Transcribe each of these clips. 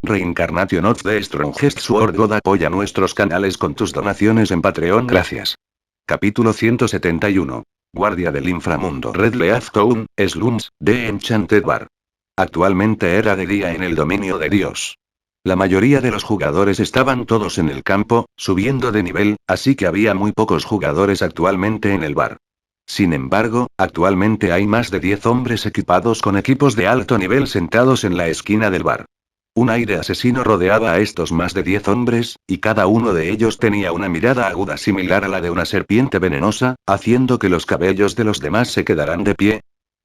Reincarnation of the Strongest Sword God. Apoya nuestros canales con tus donaciones en Patreon. Gracias. Capítulo 171. Guardia del inframundo. Red Leaf Town, Slums, The Enchanted Bar. Actualmente era de día en el dominio de Dios. La mayoría de los jugadores estaban todos en el campo, subiendo de nivel, así que había muy pocos jugadores actualmente en el bar. Sin embargo, actualmente hay más de 10 hombres equipados con equipos de alto nivel sentados en la esquina del bar. Un aire asesino rodeaba a estos más de 10 hombres, y cada uno de ellos tenía una mirada aguda similar a la de una serpiente venenosa, haciendo que los cabellos de los demás se quedaran de pie.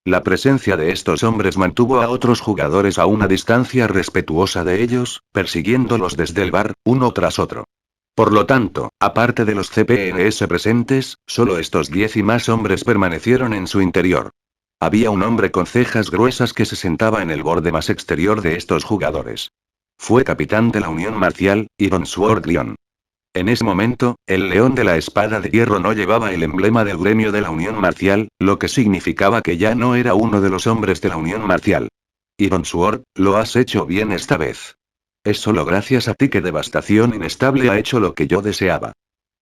La presencia de estos hombres mantuvo a otros jugadores a una distancia respetuosa de ellos, persiguiéndolos desde el bar, uno tras otro. Por lo tanto, aparte de los CPNS presentes, solo estos 10 y más hombres permanecieron en su interior. Había un hombre con cejas gruesas que se sentaba en el borde más exterior de estos jugadores. Fue capitán de la Unión Marcial, Iron Sword Lion. En ese momento, el león de la espada de hierro no llevaba el emblema del gremio de la Unión Marcial, lo que significaba que ya no era uno de los hombres de la Unión Marcial. Iron Sword, lo has hecho bien esta vez. Es solo gracias a ti que Devastación Inestable ha hecho lo que yo deseaba.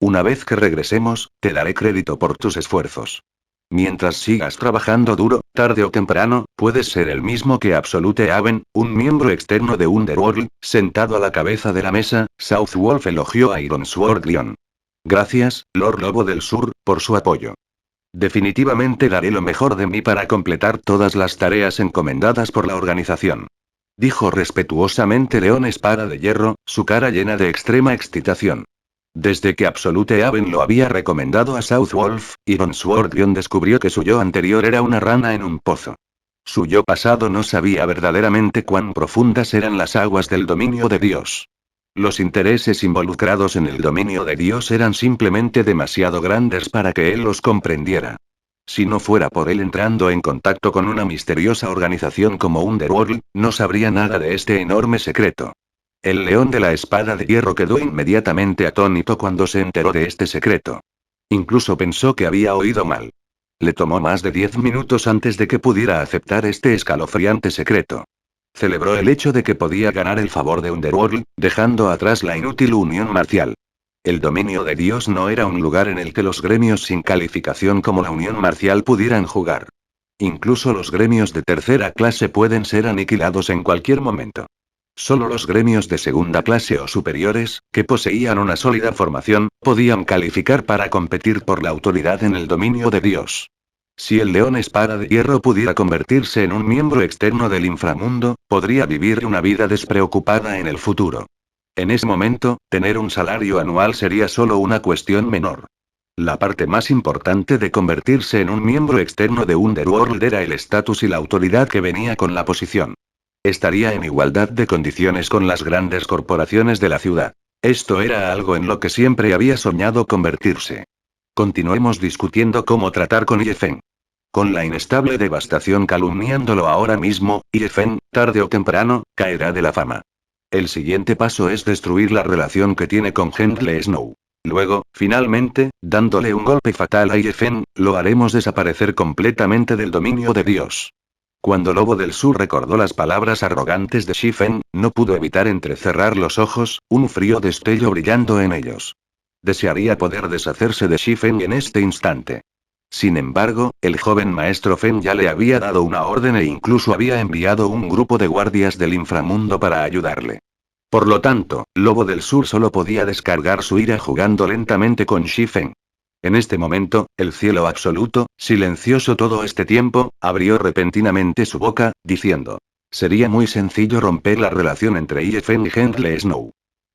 Una vez que regresemos, te daré crédito por tus esfuerzos. Mientras sigas trabajando duro, tarde o temprano, puedes ser el mismo que Absolute Haven, un miembro externo de Underworld, sentado a la cabeza de la mesa. Southwolf elogió a Iron Sword Lion. Gracias, Lord Lobo del Sur, por su apoyo. Definitivamente daré lo mejor de mí para completar todas las tareas encomendadas por la organización. Dijo respetuosamente León Espada de Hierro, su cara llena de extrema excitación. Desde que Absolute Haven lo había recomendado a Southwolf, Iron Sword Lion descubrió que su yo anterior era una rana en un pozo. Su yo pasado no sabía verdaderamente cuán profundas eran las aguas del dominio de Dios. Los intereses involucrados en el dominio de Dios eran simplemente demasiado grandes para que él los comprendiera. Si no fuera por él entrando en contacto con una misteriosa organización como Underworld, no sabría nada de este enorme secreto. El león de la espada de hierro quedó inmediatamente atónito cuando se enteró de este secreto. Incluso pensó que había oído mal. Le tomó más de 10 minutos antes de que pudiera aceptar este escalofriante secreto. Celebró el hecho de que podía ganar el favor de Underworld, dejando atrás la inútil unión marcial. El dominio de Dios no era un lugar en el que los gremios sin calificación como la unión marcial pudieran jugar. Incluso los gremios de tercera clase pueden ser aniquilados en cualquier momento. Solo los gremios de segunda clase o superiores, que poseían una sólida formación, podían calificar para competir por la autoridad en el dominio de Dios. Si el león espada de hierro pudiera convertirse en un miembro externo del inframundo, podría vivir una vida despreocupada en el futuro. En ese momento, tener un salario anual sería solo una cuestión menor. La parte más importante de convertirse en un miembro externo de Underworld era el estatus y la autoridad que venía con la posición. Estaría en igualdad de condiciones con las grandes corporaciones de la ciudad. Esto era algo en lo que siempre había soñado convertirse. Continuemos discutiendo cómo tratar con Yefen. Con la inestable devastación calumniándolo ahora mismo, Yefen, tarde o temprano, caerá de la fama. El siguiente paso es destruir la relación que tiene con Hendle Snow. Luego, finalmente, dándole un golpe fatal a Yefen, lo haremos desaparecer completamente del dominio de Dios. Cuando Lobo del Sur recordó las palabras arrogantes de Shifen, no pudo evitar entrecerrar los ojos, un frío destello brillando en ellos. Desearía poder deshacerse de Shifen en este instante. Sin embargo, el joven maestro Fen ya le había dado una orden e incluso había enviado un grupo de guardias del inframundo para ayudarle. Por lo tanto, Lobo del Sur solo podía descargar su ira jugando lentamente con Shifen. En este momento, el cielo absoluto, silencioso todo este tiempo, abrió repentinamente su boca, diciendo: sería muy sencillo romper la relación entre Yefen y Hendle Snow.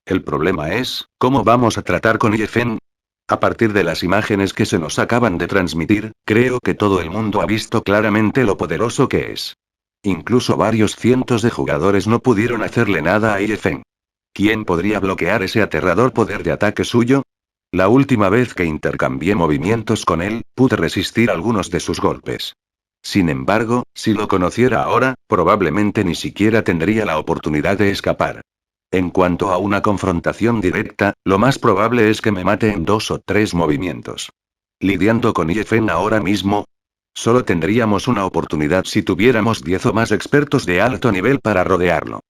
El problema es, ¿cómo vamos a tratar con Yefen? A partir de las imágenes que se nos acaban de transmitir, creo que todo el mundo ha visto claramente lo poderoso que es. Incluso varios cientos de jugadores no pudieron hacerle nada a Yefen. ¿Quién podría bloquear ese aterrador poder de ataque suyo? La última vez que intercambié movimientos con él, pude resistir algunos de sus golpes. Sin embargo, si lo conociera ahora, probablemente ni siquiera tendría la oportunidad de escapar. En cuanto a una confrontación directa, lo más probable es que me mate en 2 o 3 movimientos. Lidiando con Yefen ahora mismo, solo tendríamos una oportunidad si tuviéramos 10 o más expertos de alto nivel para rodearlo.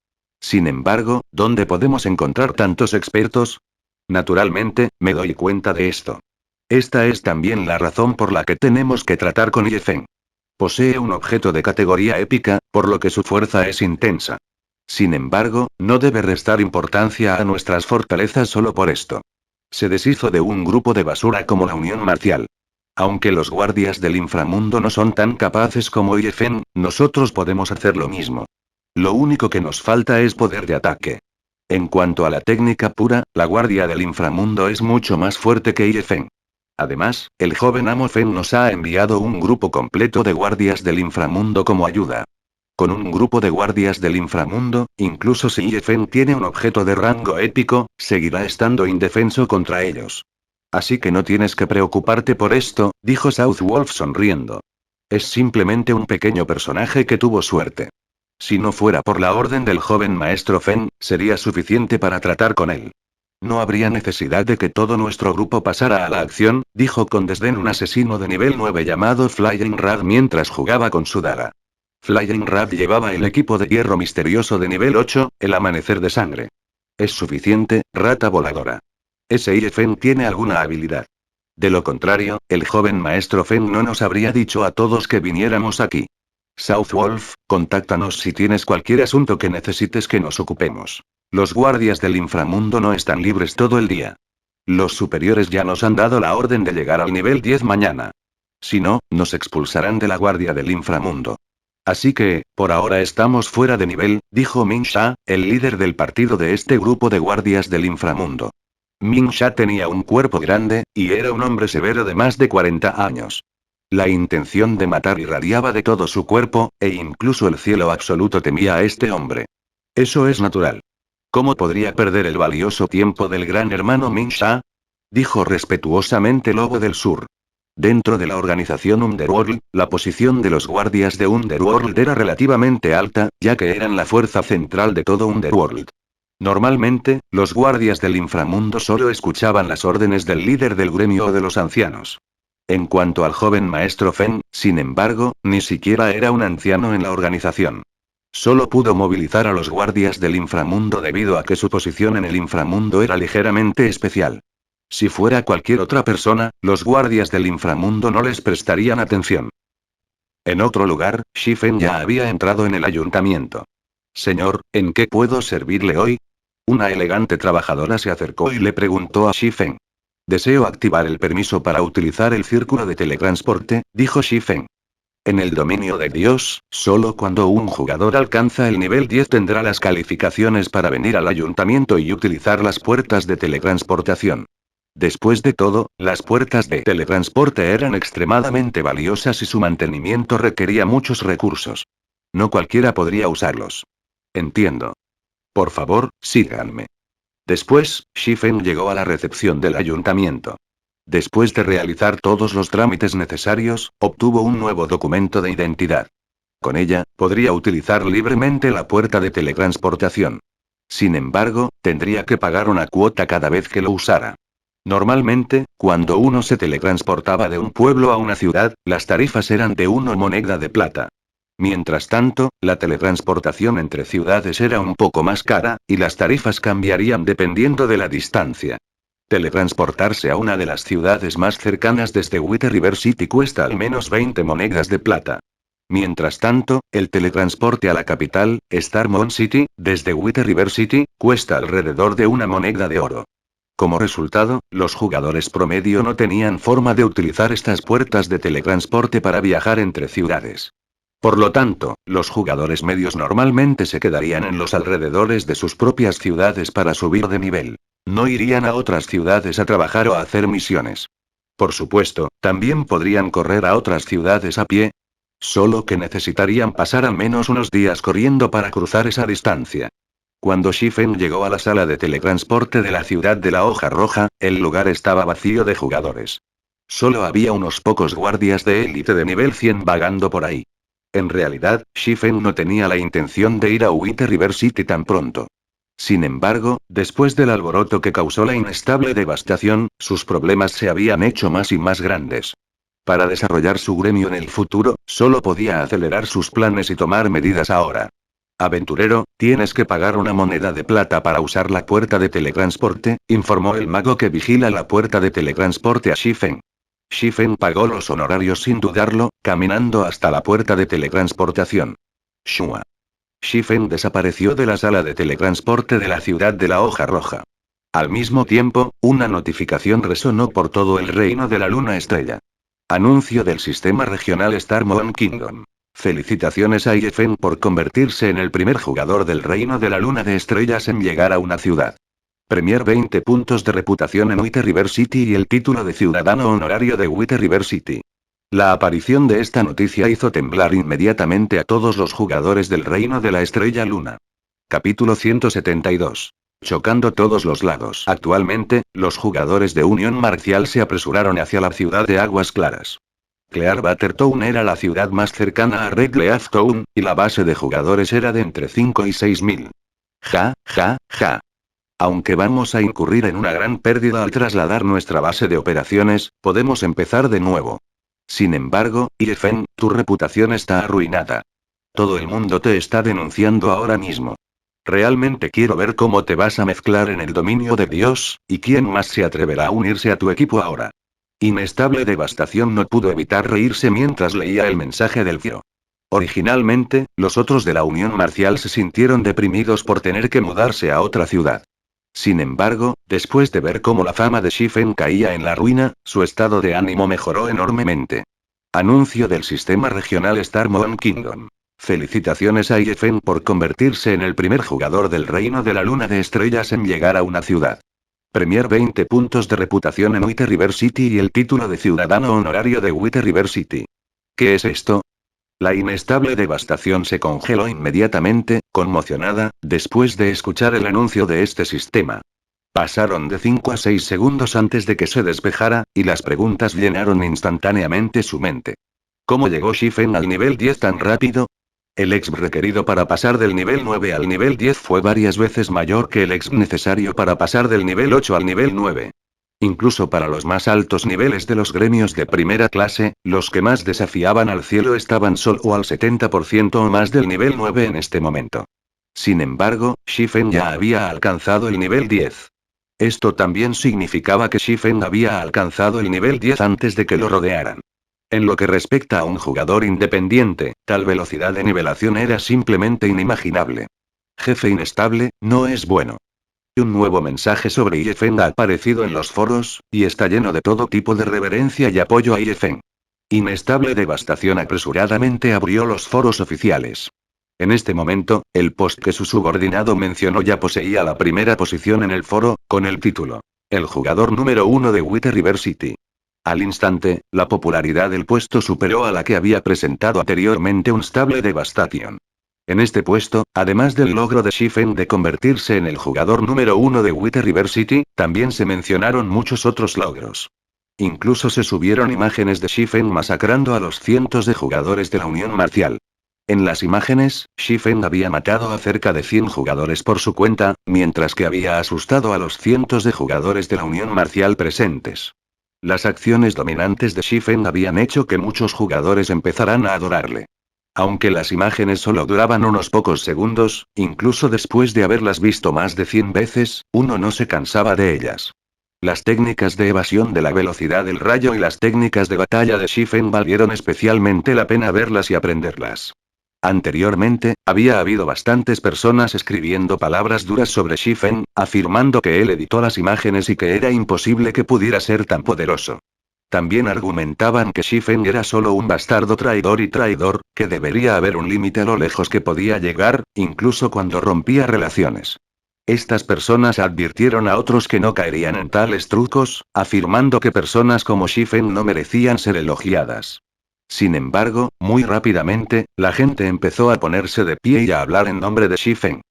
Sin embargo, ¿dónde podemos encontrar tantos expertos? Naturalmente, me doy cuenta de esto. Esta es también la razón por la que tenemos que tratar con Ye Feng. Posee un objeto de categoría épica, por lo que su fuerza es intensa. Sin embargo, no debe restar importancia a nuestras fortalezas solo por esto. Se deshizo de un grupo de basura como la Unión Marcial. Aunque los guardias del inframundo no son tan capaces como Ye Feng, nosotros podemos hacer lo mismo. Lo único que nos falta es poder de ataque. En cuanto a la técnica pura, la guardia del inframundo es mucho más fuerte que Ye Feng. Además, el joven Amo Feng nos ha enviado un grupo completo de guardias del inframundo como ayuda. Con un grupo de guardias del inframundo, incluso si Ye Feng tiene un objeto de rango épico, seguirá estando indefenso contra ellos. Así que no tienes que preocuparte por esto, dijo Southwolf sonriendo. Es simplemente un pequeño personaje que tuvo suerte. Si no fuera por la orden del joven maestro Feng, sería suficiente para tratar con él. No habría necesidad de que todo nuestro grupo pasara a la acción, dijo con desdén un asesino de nivel 9 llamado Flying Rad mientras jugaba con su daga. Flying Rad llevaba el equipo de hierro misterioso de nivel 8, el amanecer de sangre. Es suficiente, rata voladora. Ese Ye Feng tiene alguna habilidad. De lo contrario, el joven maestro Feng no nos habría dicho a todos que viniéramos aquí. Southwolf, contáctanos si tienes cualquier asunto que necesites que nos ocupemos. Los guardias del inframundo no están libres todo el día. Los superiores ya nos han dado la orden de llegar al nivel 10 mañana. Si no, nos expulsarán de la guardia del inframundo. Así que, por ahora estamos fuera de nivel, dijo Ming Sha, el líder del partido de este grupo de guardias del inframundo. Ming Sha tenía un cuerpo grande, y era un hombre severo de más de 40 años. La intención de matar irradiaba de todo su cuerpo, e incluso el cielo absoluto temía a este hombre. Eso es natural. ¿Cómo podría perder el valioso tiempo del gran hermano Ming Sha? Dijo respetuosamente Lobo del Sur. Dentro de la organización Underworld, la posición de los guardias de Underworld era relativamente alta, ya que eran la fuerza central de todo Underworld. Normalmente, los guardias del inframundo solo escuchaban las órdenes del líder del gremio o de los ancianos. En cuanto al joven maestro Feng, sin embargo, ni siquiera era un anciano en la organización. Solo pudo movilizar a los guardias del inframundo debido a que su posición en el inframundo era ligeramente especial. Si fuera cualquier otra persona, los guardias del inframundo no les prestarían atención. En otro lugar, Shi Feng ya había entrado en el ayuntamiento. Señor, ¿en qué puedo servirle hoy? Una elegante trabajadora se acercó y le preguntó a Shi Feng. Deseo activar el permiso para utilizar el círculo de teletransporte, dijo Shi Feng. En el dominio de Dios, solo cuando un jugador alcanza el nivel 10 tendrá las calificaciones para venir al ayuntamiento y utilizar las puertas de teletransportación. Después de todo, las puertas de teletransporte eran extremadamente valiosas y su mantenimiento requería muchos recursos. No cualquiera podría usarlos. Entiendo. Por favor, síganme. Después, Shi Feng llegó a la recepción del ayuntamiento. Después de realizar todos los trámites necesarios, obtuvo un nuevo documento de identidad. Con ella, podría utilizar libremente la puerta de teletransportación. Sin embargo, tendría que pagar una cuota cada vez que lo usara. Normalmente, cuando uno se teletransportaba de un pueblo a una ciudad, las tarifas eran de 1 moneda de plata. Mientras tanto, la teletransportación entre ciudades era un poco más cara, y las tarifas cambiarían dependiendo de la distancia. Teletransportarse a una de las ciudades más cercanas desde White River City cuesta al menos 20 monedas de plata. Mientras tanto, el teletransporte a la capital, Starmont City, desde White River City, cuesta alrededor de 1 moneda de oro. Como resultado, los jugadores promedio no tenían forma de utilizar estas puertas de teletransporte para viajar entre ciudades. Por lo tanto, los jugadores medios normalmente se quedarían en los alrededores de sus propias ciudades para subir de nivel. No irían a otras ciudades a trabajar o a hacer misiones. Por supuesto, también podrían correr a otras ciudades a pie. Solo que necesitarían pasar al menos unos días corriendo para cruzar esa distancia. Cuando Shi Feng llegó a la sala de teletransporte de la ciudad de la hoja roja, el lugar estaba vacío de jugadores. Solo había unos pocos guardias de élite de nivel 100 vagando por ahí. En realidad, Shi Feng no tenía la intención de ir a White River City tan pronto. Sin embargo, después del alboroto que causó la inestable devastación, sus problemas se habían hecho más y más grandes. Para desarrollar su gremio en el futuro, solo podía acelerar sus planes y tomar medidas ahora. Aventurero, tienes que pagar una moneda de plata para usar la puerta de teletransporte, informó el mago que vigila la puerta de teletransporte a Shifen. Shifen pagó los honorarios sin dudarlo, caminando hasta la puerta de teletransportación. Shua. Shifen desapareció de la sala de teletransporte de la ciudad de la hoja roja. Al mismo tiempo, una notificación resonó por todo el reino de la luna estrella. Anuncio del sistema regional Star Moon Kingdom. Felicitaciones a Yefen por convertirse en el primer jugador del reino de la luna de estrellas en llegar a una ciudad. Premier 20 puntos de reputación en Wither River City y el título de ciudadano honorario de Wither River City. La aparición de esta noticia hizo temblar inmediatamente a todos los jugadores del reino de la estrella luna. Capítulo 172. Chocando todos los lados. Actualmente, los jugadores de Unión Marcial se apresuraron hacia la ciudad de Aguas Claras. Clearwater Town era la ciudad más cercana a Red Leaf Town, y la base de jugadores era de entre 5 y 6 mil. Ja, ja, ja. Aunque vamos a incurrir en una gran pérdida al trasladar nuestra base de operaciones, podemos empezar de nuevo. Sin embargo, Yefen, tu reputación está arruinada. Todo el mundo te está denunciando ahora mismo. Realmente quiero ver cómo te vas a mezclar en el dominio de Dios, y quién más se atreverá a unirse a tu equipo ahora. Inestable Devastación no pudo evitar reírse mientras leía el mensaje del Firo. Originalmente, los otros de la Unión Marcial se sintieron deprimidos por tener que mudarse a otra ciudad. Sin embargo, después de ver cómo la fama de Shifen caía en la ruina, su estado de ánimo mejoró enormemente. Anuncio del sistema regional Star Moon Kingdom. Felicitaciones a Yefen por convertirse en el primer jugador del reino de la luna de estrellas en llegar a una ciudad. Premier 20 puntos de reputación en Wither River City y el título de ciudadano honorario de Wither River City. ¿Qué es esto? La inestable Devastación se congeló inmediatamente, conmocionada, después de escuchar el anuncio de este sistema. Pasaron de 5 a 6 segundos antes de que se despejara, y las preguntas llenaron instantáneamente su mente. ¿Cómo llegó Shifen al nivel 10 tan rápido? El exp requerido para pasar del nivel 9 al nivel 10 fue varias veces mayor que el exp necesario para pasar del nivel 8 al nivel 9. Incluso para los más altos niveles de los gremios de primera clase, los que más desafiaban al cielo estaban solo al 70% o más del nivel 9 en este momento. Sin embargo, Shifen ya había alcanzado el nivel 10. Esto también significaba que Shifen había alcanzado el nivel 10 antes de que lo rodearan. En lo que respecta a un jugador independiente, tal velocidad de nivelación era simplemente inimaginable. Jefe inestable, no es bueno. Un nuevo mensaje sobre Yefen ha aparecido en los foros, y está lleno de todo tipo de reverencia y apoyo a Yefen. Inestable Devastación apresuradamente abrió los foros oficiales. En este momento, el post que su subordinado mencionó ya poseía la primera posición en el foro, con el título: El jugador número 1 de Wither River City. Al instante, la popularidad del puesto superó a la que había presentado anteriormente Unstable Devastation. En este puesto, además del logro de Shifen de convertirse en el jugador número 1 de Wither River City, también se mencionaron muchos otros logros. Incluso se subieron imágenes de Shifen masacrando a los cientos de jugadores de la Unión Marcial. En las imágenes, Shifen había matado a cerca de 100 jugadores por su cuenta, mientras que había asustado a los cientos de jugadores de la Unión Marcial presentes. Las acciones dominantes de Shifen habían hecho que muchos jugadores empezaran a adorarle. Aunque las imágenes solo duraban unos pocos segundos, incluso después de haberlas visto más de 100 veces, uno no se cansaba de ellas. Las técnicas de evasión de la velocidad del rayo y las técnicas de batalla de Shifen valieron especialmente la pena verlas y aprenderlas. Anteriormente, había habido bastantes personas escribiendo palabras duras sobre Shifen, afirmando que él editó las imágenes y que era imposible que pudiera ser tan poderoso. También argumentaban que Shifen era solo un bastardo traidor y traidor, que debería haber un límite a lo lejos que podía llegar, incluso cuando rompía relaciones. Estas personas advirtieron a otros que no caerían en tales trucos, afirmando que personas como Shifen no merecían ser elogiadas. Sin embargo, muy rápidamente, la gente empezó a ponerse de pie y a hablar en nombre de Shifen.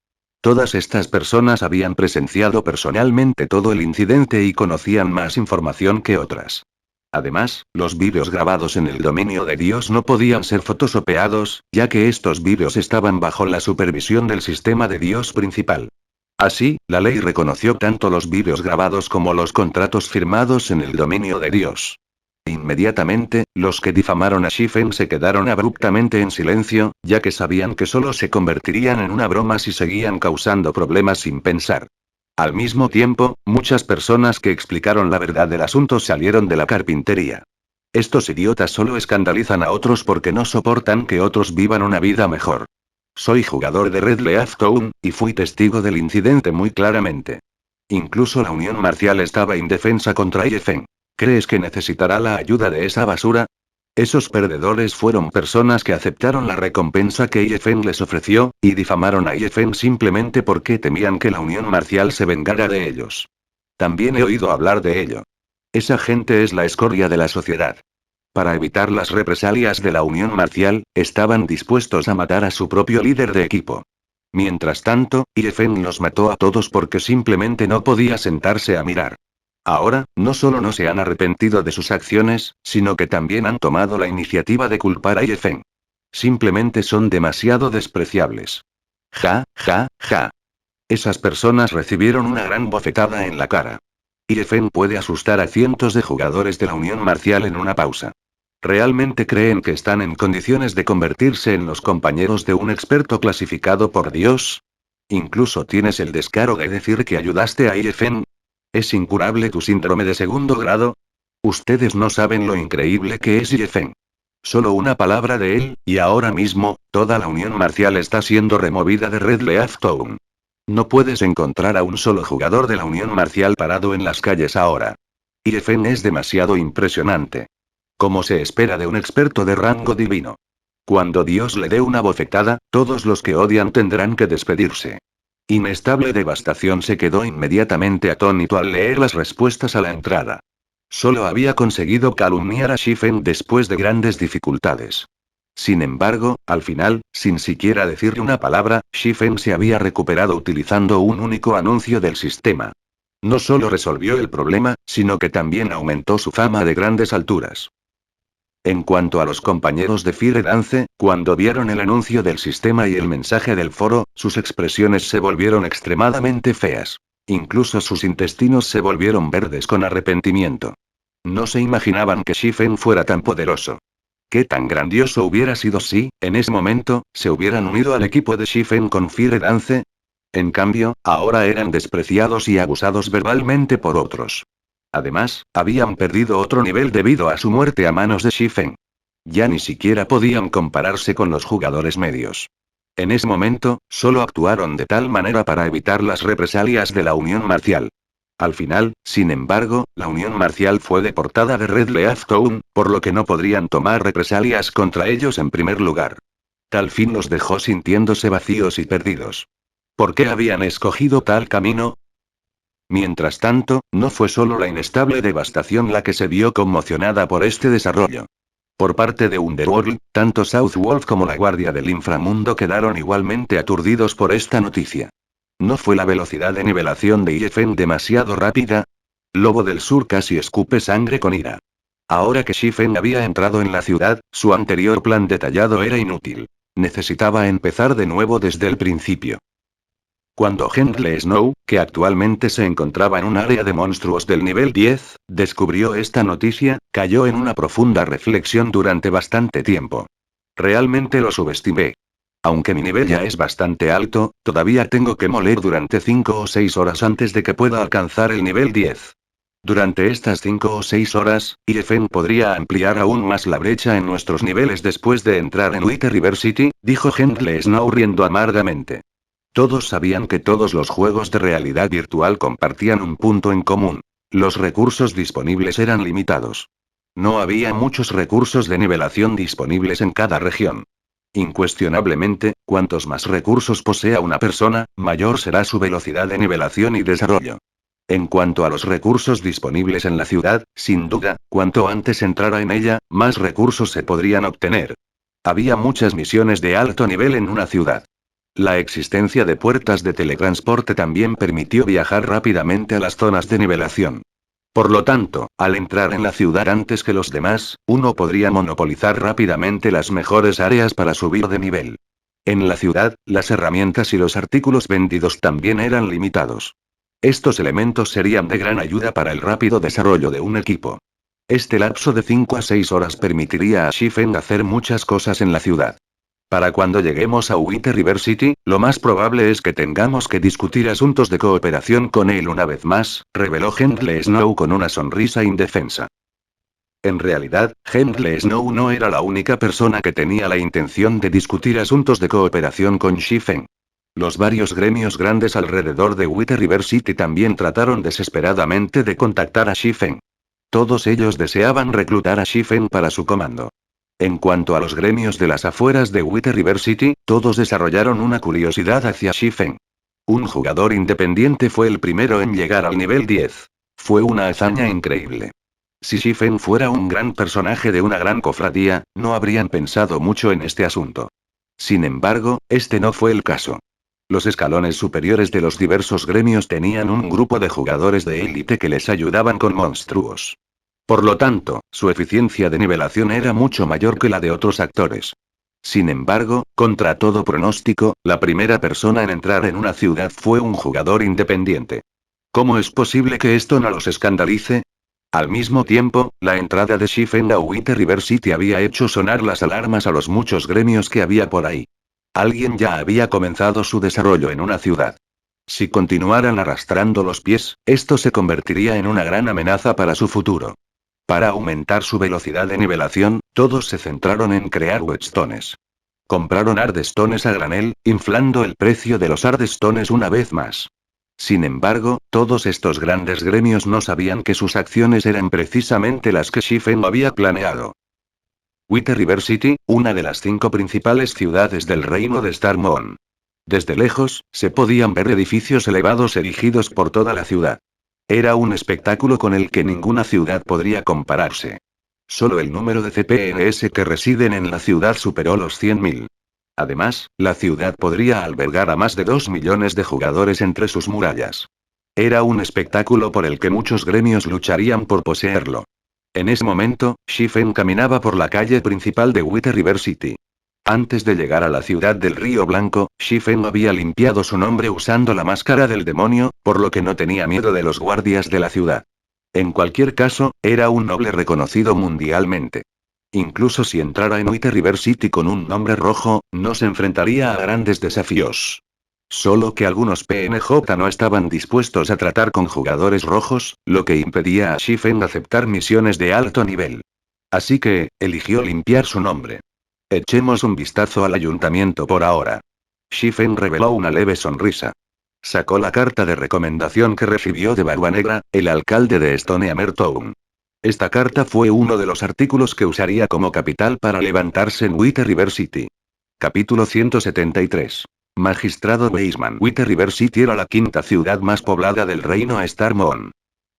Todas estas personas habían presenciado personalmente todo el incidente y conocían más información que otras. Además, los vídeos grabados en el dominio de Dios no podían ser fotosopeados, ya que estos vídeos estaban bajo la supervisión del sistema de Dios principal. Así, la ley reconoció tanto los vídeos grabados como los contratos firmados en el dominio de Dios. Inmediatamente, los que difamaron a Shifen se quedaron abruptamente en silencio, ya que sabían que solo se convertirían en una broma si seguían causando problemas sin pensar. Al mismo tiempo, muchas personas que explicaron la verdad del asunto salieron de la carpintería. Estos idiotas solo escandalizan a otros porque no soportan que otros vivan una vida mejor. Soy jugador de Red Leaf Town, y fui testigo del incidente muy claramente. Incluso la Unión Marcial estaba indefensa contra IFN. ¿Crees que necesitará la ayuda de esa basura? Esos perdedores fueron personas que aceptaron la recompensa que IFN les ofreció, y difamaron a IFN simplemente porque temían que la Unión Marcial se vengara de ellos. También he oído hablar de ello. Esa gente es la escoria de la sociedad. Para evitar las represalias de la Unión Marcial, estaban dispuestos a matar a su propio líder de equipo. Mientras tanto, IFN los mató a todos porque simplemente no podía sentarse a mirar. Ahora, no solo no se han arrepentido de sus acciones, sino que también han tomado la iniciativa de culpar a IFN. Simplemente son demasiado despreciables. Ja, ja, ja. Esas personas recibieron una gran bofetada en la cara. IFN puede asustar a cientos de jugadores de la Unión Marcial en una pausa. ¿Realmente creen que están en condiciones de convertirse en los compañeros de un experto clasificado por Dios? ¿Incluso tienes el descaro de decir que ayudaste a IFN? ¿Es incurable tu síndrome de segundo grado? Ustedes no saben lo increíble que es IFN. Solo una palabra de él, y ahora mismo, toda la Unión Marcial está siendo removida de Red Leaf Town. No puedes encontrar a un solo jugador de la Unión Marcial parado en las calles ahora. IFN es demasiado impresionante. Como se espera de un experto de rango divino. Cuando Dios le dé una bofetada, todos los que odian tendrán que despedirse. Inestable Devastación se quedó inmediatamente atónito al leer las respuestas a la entrada. Solo había conseguido calumniar a Shifen después de grandes dificultades. Sin embargo, al final, sin siquiera decirle una palabra, Shifen se había recuperado utilizando un único anuncio del sistema. No solo resolvió el problema, sino que también aumentó su fama de grandes alturas. En cuanto a los compañeros de Fire Dance, cuando vieron el anuncio del sistema y el mensaje del foro, sus expresiones se volvieron extremadamente feas. Incluso sus intestinos se volvieron verdes con arrepentimiento. No se imaginaban que Shifen fuera tan poderoso. Qué tan grandioso hubiera sido si, en ese momento, se hubieran unido al equipo de Shifen con Fire Dance. En cambio, ahora eran despreciados y abusados verbalmente por otros. Además, habían perdido otro nivel debido a su muerte a manos de Shifen. Ya ni siquiera podían compararse con los jugadores medios. En ese momento, solo actuaron de tal manera para evitar las represalias de la Unión Marcial. Al final, sin embargo, la Unión Marcial fue deportada de Red Leaf Town, por lo que no podrían tomar represalias contra ellos en primer lugar. Tal fin los dejó sintiéndose vacíos y perdidos. ¿Por qué habían escogido tal camino? Mientras tanto, no fue solo la inestable Devastación la que se vio conmocionada por este desarrollo. Por parte de Underworld, tanto Southwolf como la Guardia del Inframundo quedaron igualmente aturdidos por esta noticia. ¿No fue la velocidad de nivelación de IFN demasiado rápida? Lobo del Sur casi escupe sangre con ira. Ahora que Shifen había entrado en la ciudad, su anterior plan detallado era inútil. Necesitaba empezar de nuevo desde el principio. Cuando Henry Snow, que actualmente se encontraba en un área de monstruos del nivel 10, descubrió esta noticia, cayó en una profunda reflexión durante bastante tiempo. Realmente lo subestimé. Aunque mi nivel ya es bastante alto, todavía tengo que moler durante 5 o 6 horas antes de que pueda alcanzar el nivel 10. Durante estas 5 o 6 horas, IFN podría ampliar aún más la brecha en nuestros niveles después de entrar en White River City, dijo Henry Snow riendo amargamente. Todos sabían que todos los juegos de realidad virtual compartían un punto en común. Los recursos disponibles eran limitados. No había muchos recursos de nivelación disponibles en cada región. Incuestionablemente, cuantos más recursos posea una persona, mayor será su velocidad de nivelación y desarrollo. En cuanto a los recursos disponibles en la ciudad, sin duda, cuanto antes entrara en ella, más recursos se podrían obtener. Había muchas misiones de alto nivel en una ciudad. La existencia de puertas de teletransporte también permitió viajar rápidamente a las zonas de nivelación. Por lo tanto, al entrar en la ciudad antes que los demás, uno podría monopolizar rápidamente las mejores áreas para subir de nivel. En la ciudad, las herramientas y los artículos vendidos también eran limitados. Estos elementos serían de gran ayuda para el rápido desarrollo de un equipo. Este lapso de 5 a 6 horas permitiría a Shifen hacer muchas cosas en la ciudad. Para cuando lleguemos a White River City, lo más probable es que tengamos que discutir asuntos de cooperación con él una vez más, reveló Hendley Snow con una sonrisa indefensa. En realidad, Hendley Snow no era la única persona que tenía la intención de discutir asuntos de cooperación con Shifen. Los varios gremios grandes alrededor de White River City también trataron desesperadamente de contactar a Shifen. Todos ellos deseaban reclutar a Shifen para su comando. En cuanto a los gremios de las afueras de White River City, todos desarrollaron una curiosidad hacia Shifen. Un jugador independiente fue el primero en llegar al nivel 10. Fue una hazaña increíble. Si Shifen fuera un gran personaje de una gran cofradía, no habrían pensado mucho en este asunto. Sin embargo, este no fue el caso. Los escalones superiores de los diversos gremios tenían un grupo de jugadores de élite que les ayudaban con monstruos. Por lo tanto, su eficiencia de nivelación era mucho mayor que la de otros actores. Sin embargo, contra todo pronóstico, la primera persona en entrar en una ciudad fue un jugador independiente. ¿Cómo es posible que esto no los escandalice? Al mismo tiempo, la entrada de Shifen a White River City había hecho sonar las alarmas a los muchos gremios que había por ahí. Alguien ya había comenzado su desarrollo en una ciudad. Si continuaran arrastrando los pies, esto se convertiría en una gran amenaza para su futuro. Para aumentar su velocidad de nivelación, todos se centraron en crear whetstones. Compraron ardestones a granel, inflando el precio de los ardestones una vez más. Sin embargo, todos estos grandes gremios no sabían que sus acciones eran precisamente las que Shifen había planeado. White River City, una de las 5 principales ciudades del reino de Star Moon. Desde lejos, se podían ver edificios elevados erigidos por toda la ciudad. Era un espectáculo con el que ninguna ciudad podría compararse. Solo el número de CPNS que residen en la ciudad superó los 100.000. Además, la ciudad podría albergar a más de 2 millones de jugadores entre sus murallas. Era un espectáculo por el que muchos gremios lucharían por poseerlo. En ese momento, Shifen caminaba por la calle principal de White River City. Antes de llegar a la ciudad del Río Blanco, Shifen había limpiado su nombre usando la máscara del demonio, por lo que no tenía miedo de los guardias de la ciudad. En cualquier caso, era un noble reconocido mundialmente. Incluso si entrara en White River City con un nombre rojo, no se enfrentaría a grandes desafíos. Solo que algunos PNJ no estaban dispuestos a tratar con jugadores rojos, lo que impedía a Shifen aceptar misiones de alto nivel. Así que, eligió limpiar su nombre. Echemos un vistazo al ayuntamiento por ahora. Shifen reveló una leve sonrisa. Sacó la carta de recomendación que recibió de Barba Negra, el alcalde de Stonehammer Town. Esta carta fue uno de los artículos que usaría como capital para levantarse en White River City. Capítulo 173. Magistrado Weisman. White River City era la 5ª ciudad más poblada del reino Star Moon.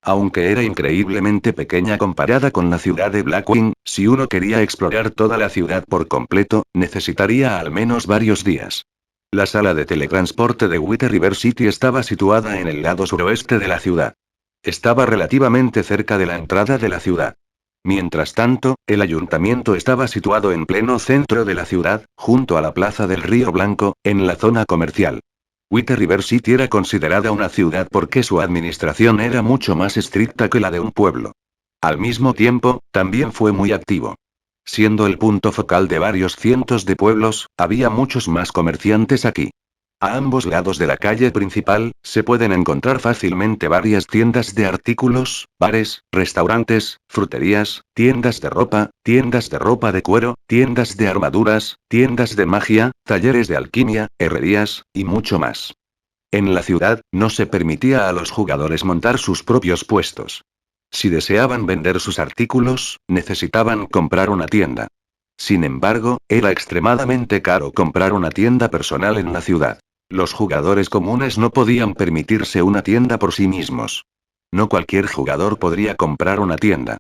Aunque era increíblemente pequeña comparada con la ciudad de Blackwing, si uno quería explorar toda la ciudad por completo, necesitaría al menos varios días. La sala de teletransporte de White River City estaba situada en el lado suroeste de la ciudad. Estaba relativamente cerca de la entrada de la ciudad. Mientras tanto, el ayuntamiento estaba situado en pleno centro de la ciudad, junto a la plaza del Río Blanco, en la zona comercial. White River City era considerada una ciudad porque su administración era mucho más estricta que la de un pueblo. Al mismo tiempo, también fue muy activo. Siendo el punto focal de varios cientos de pueblos, había muchos más comerciantes aquí. A ambos lados de la calle principal, se pueden encontrar fácilmente varias tiendas de artículos, bares, restaurantes, fruterías, tiendas de ropa de cuero, tiendas de armaduras, tiendas de magia, talleres de alquimia, herrerías, y mucho más. En la ciudad, no se permitía a los jugadores montar sus propios puestos. Si deseaban vender sus artículos, necesitaban comprar una tienda. Sin embargo, era extremadamente caro comprar una tienda personal en la ciudad. Los jugadores comunes no podían permitirse una tienda por sí mismos. No cualquier jugador podría comprar una tienda.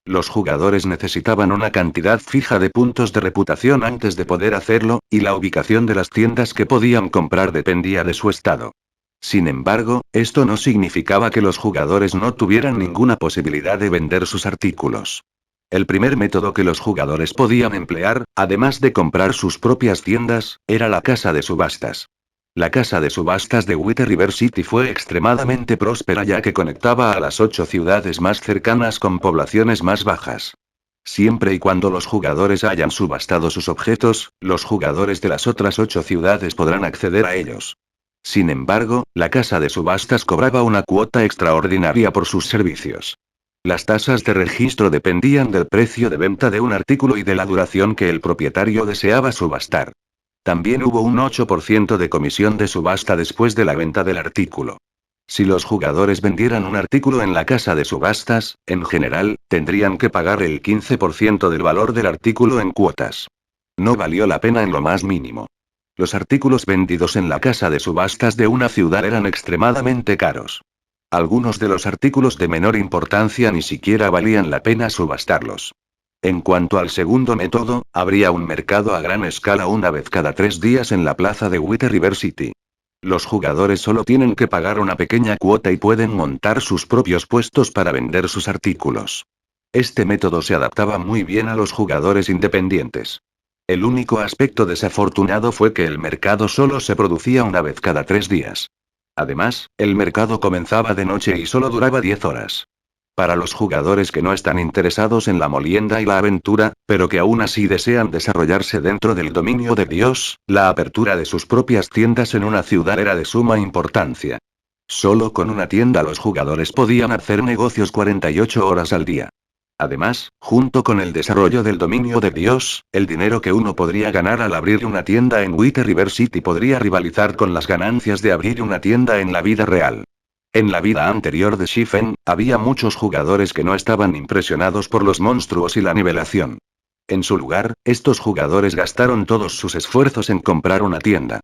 Los jugadores necesitaban una cantidad fija de puntos de reputación antes de poder hacerlo, y la ubicación de las tiendas que podían comprar dependía de su estado. Sin embargo, esto no significaba que los jugadores no tuvieran ninguna posibilidad de vender sus artículos. El primer método que los jugadores podían emplear, además de comprar sus propias tiendas, era la casa de subastas. La casa de subastas de White River City fue extremadamente próspera ya que conectaba a las 8 ciudades más cercanas con poblaciones más bajas. Siempre y cuando los jugadores hayan subastado sus objetos, los jugadores de las otras 8 ciudades podrán acceder a ellos. Sin embargo, la casa de subastas cobraba una cuota extraordinaria por sus servicios. Las tasas de registro dependían del precio de venta de un artículo y de la duración que el propietario deseaba subastar. También hubo un 8% de comisión de subasta después de la venta del artículo. Si los jugadores vendieran un artículo en la casa de subastas, en general, tendrían que pagar el 15% del valor del artículo en cuotas. No valió la pena en lo más mínimo. Los artículos vendidos en la casa de subastas de una ciudad eran extremadamente caros. Algunos de los artículos de menor importancia ni siquiera valían la pena subastarlos. En cuanto al segundo método, habría un mercado a gran escala una vez cada 3 días en la plaza de White River City. Los jugadores solo tienen que pagar una pequeña cuota y pueden montar sus propios puestos para vender sus artículos. Este método se adaptaba muy bien a los jugadores independientes. El único aspecto desafortunado fue que el mercado solo se producía una vez cada 3 días. Además, el mercado comenzaba de noche y solo duraba 10 horas. Para los jugadores que no están interesados en la molienda y la aventura, pero que aún así desean desarrollarse dentro del dominio de Dios, la apertura de sus propias tiendas en una ciudad era de suma importancia. Solo con una tienda los jugadores podían hacer negocios 48 horas al día. Además, junto con el desarrollo del dominio de Dios, el dinero que uno podría ganar al abrir una tienda en White River City podría rivalizar con las ganancias de abrir una tienda en la vida real. En la vida anterior de Shifen, había muchos jugadores que no estaban impresionados por los monstruos y la nivelación. En su lugar, estos jugadores gastaron todos sus esfuerzos en comprar una tienda.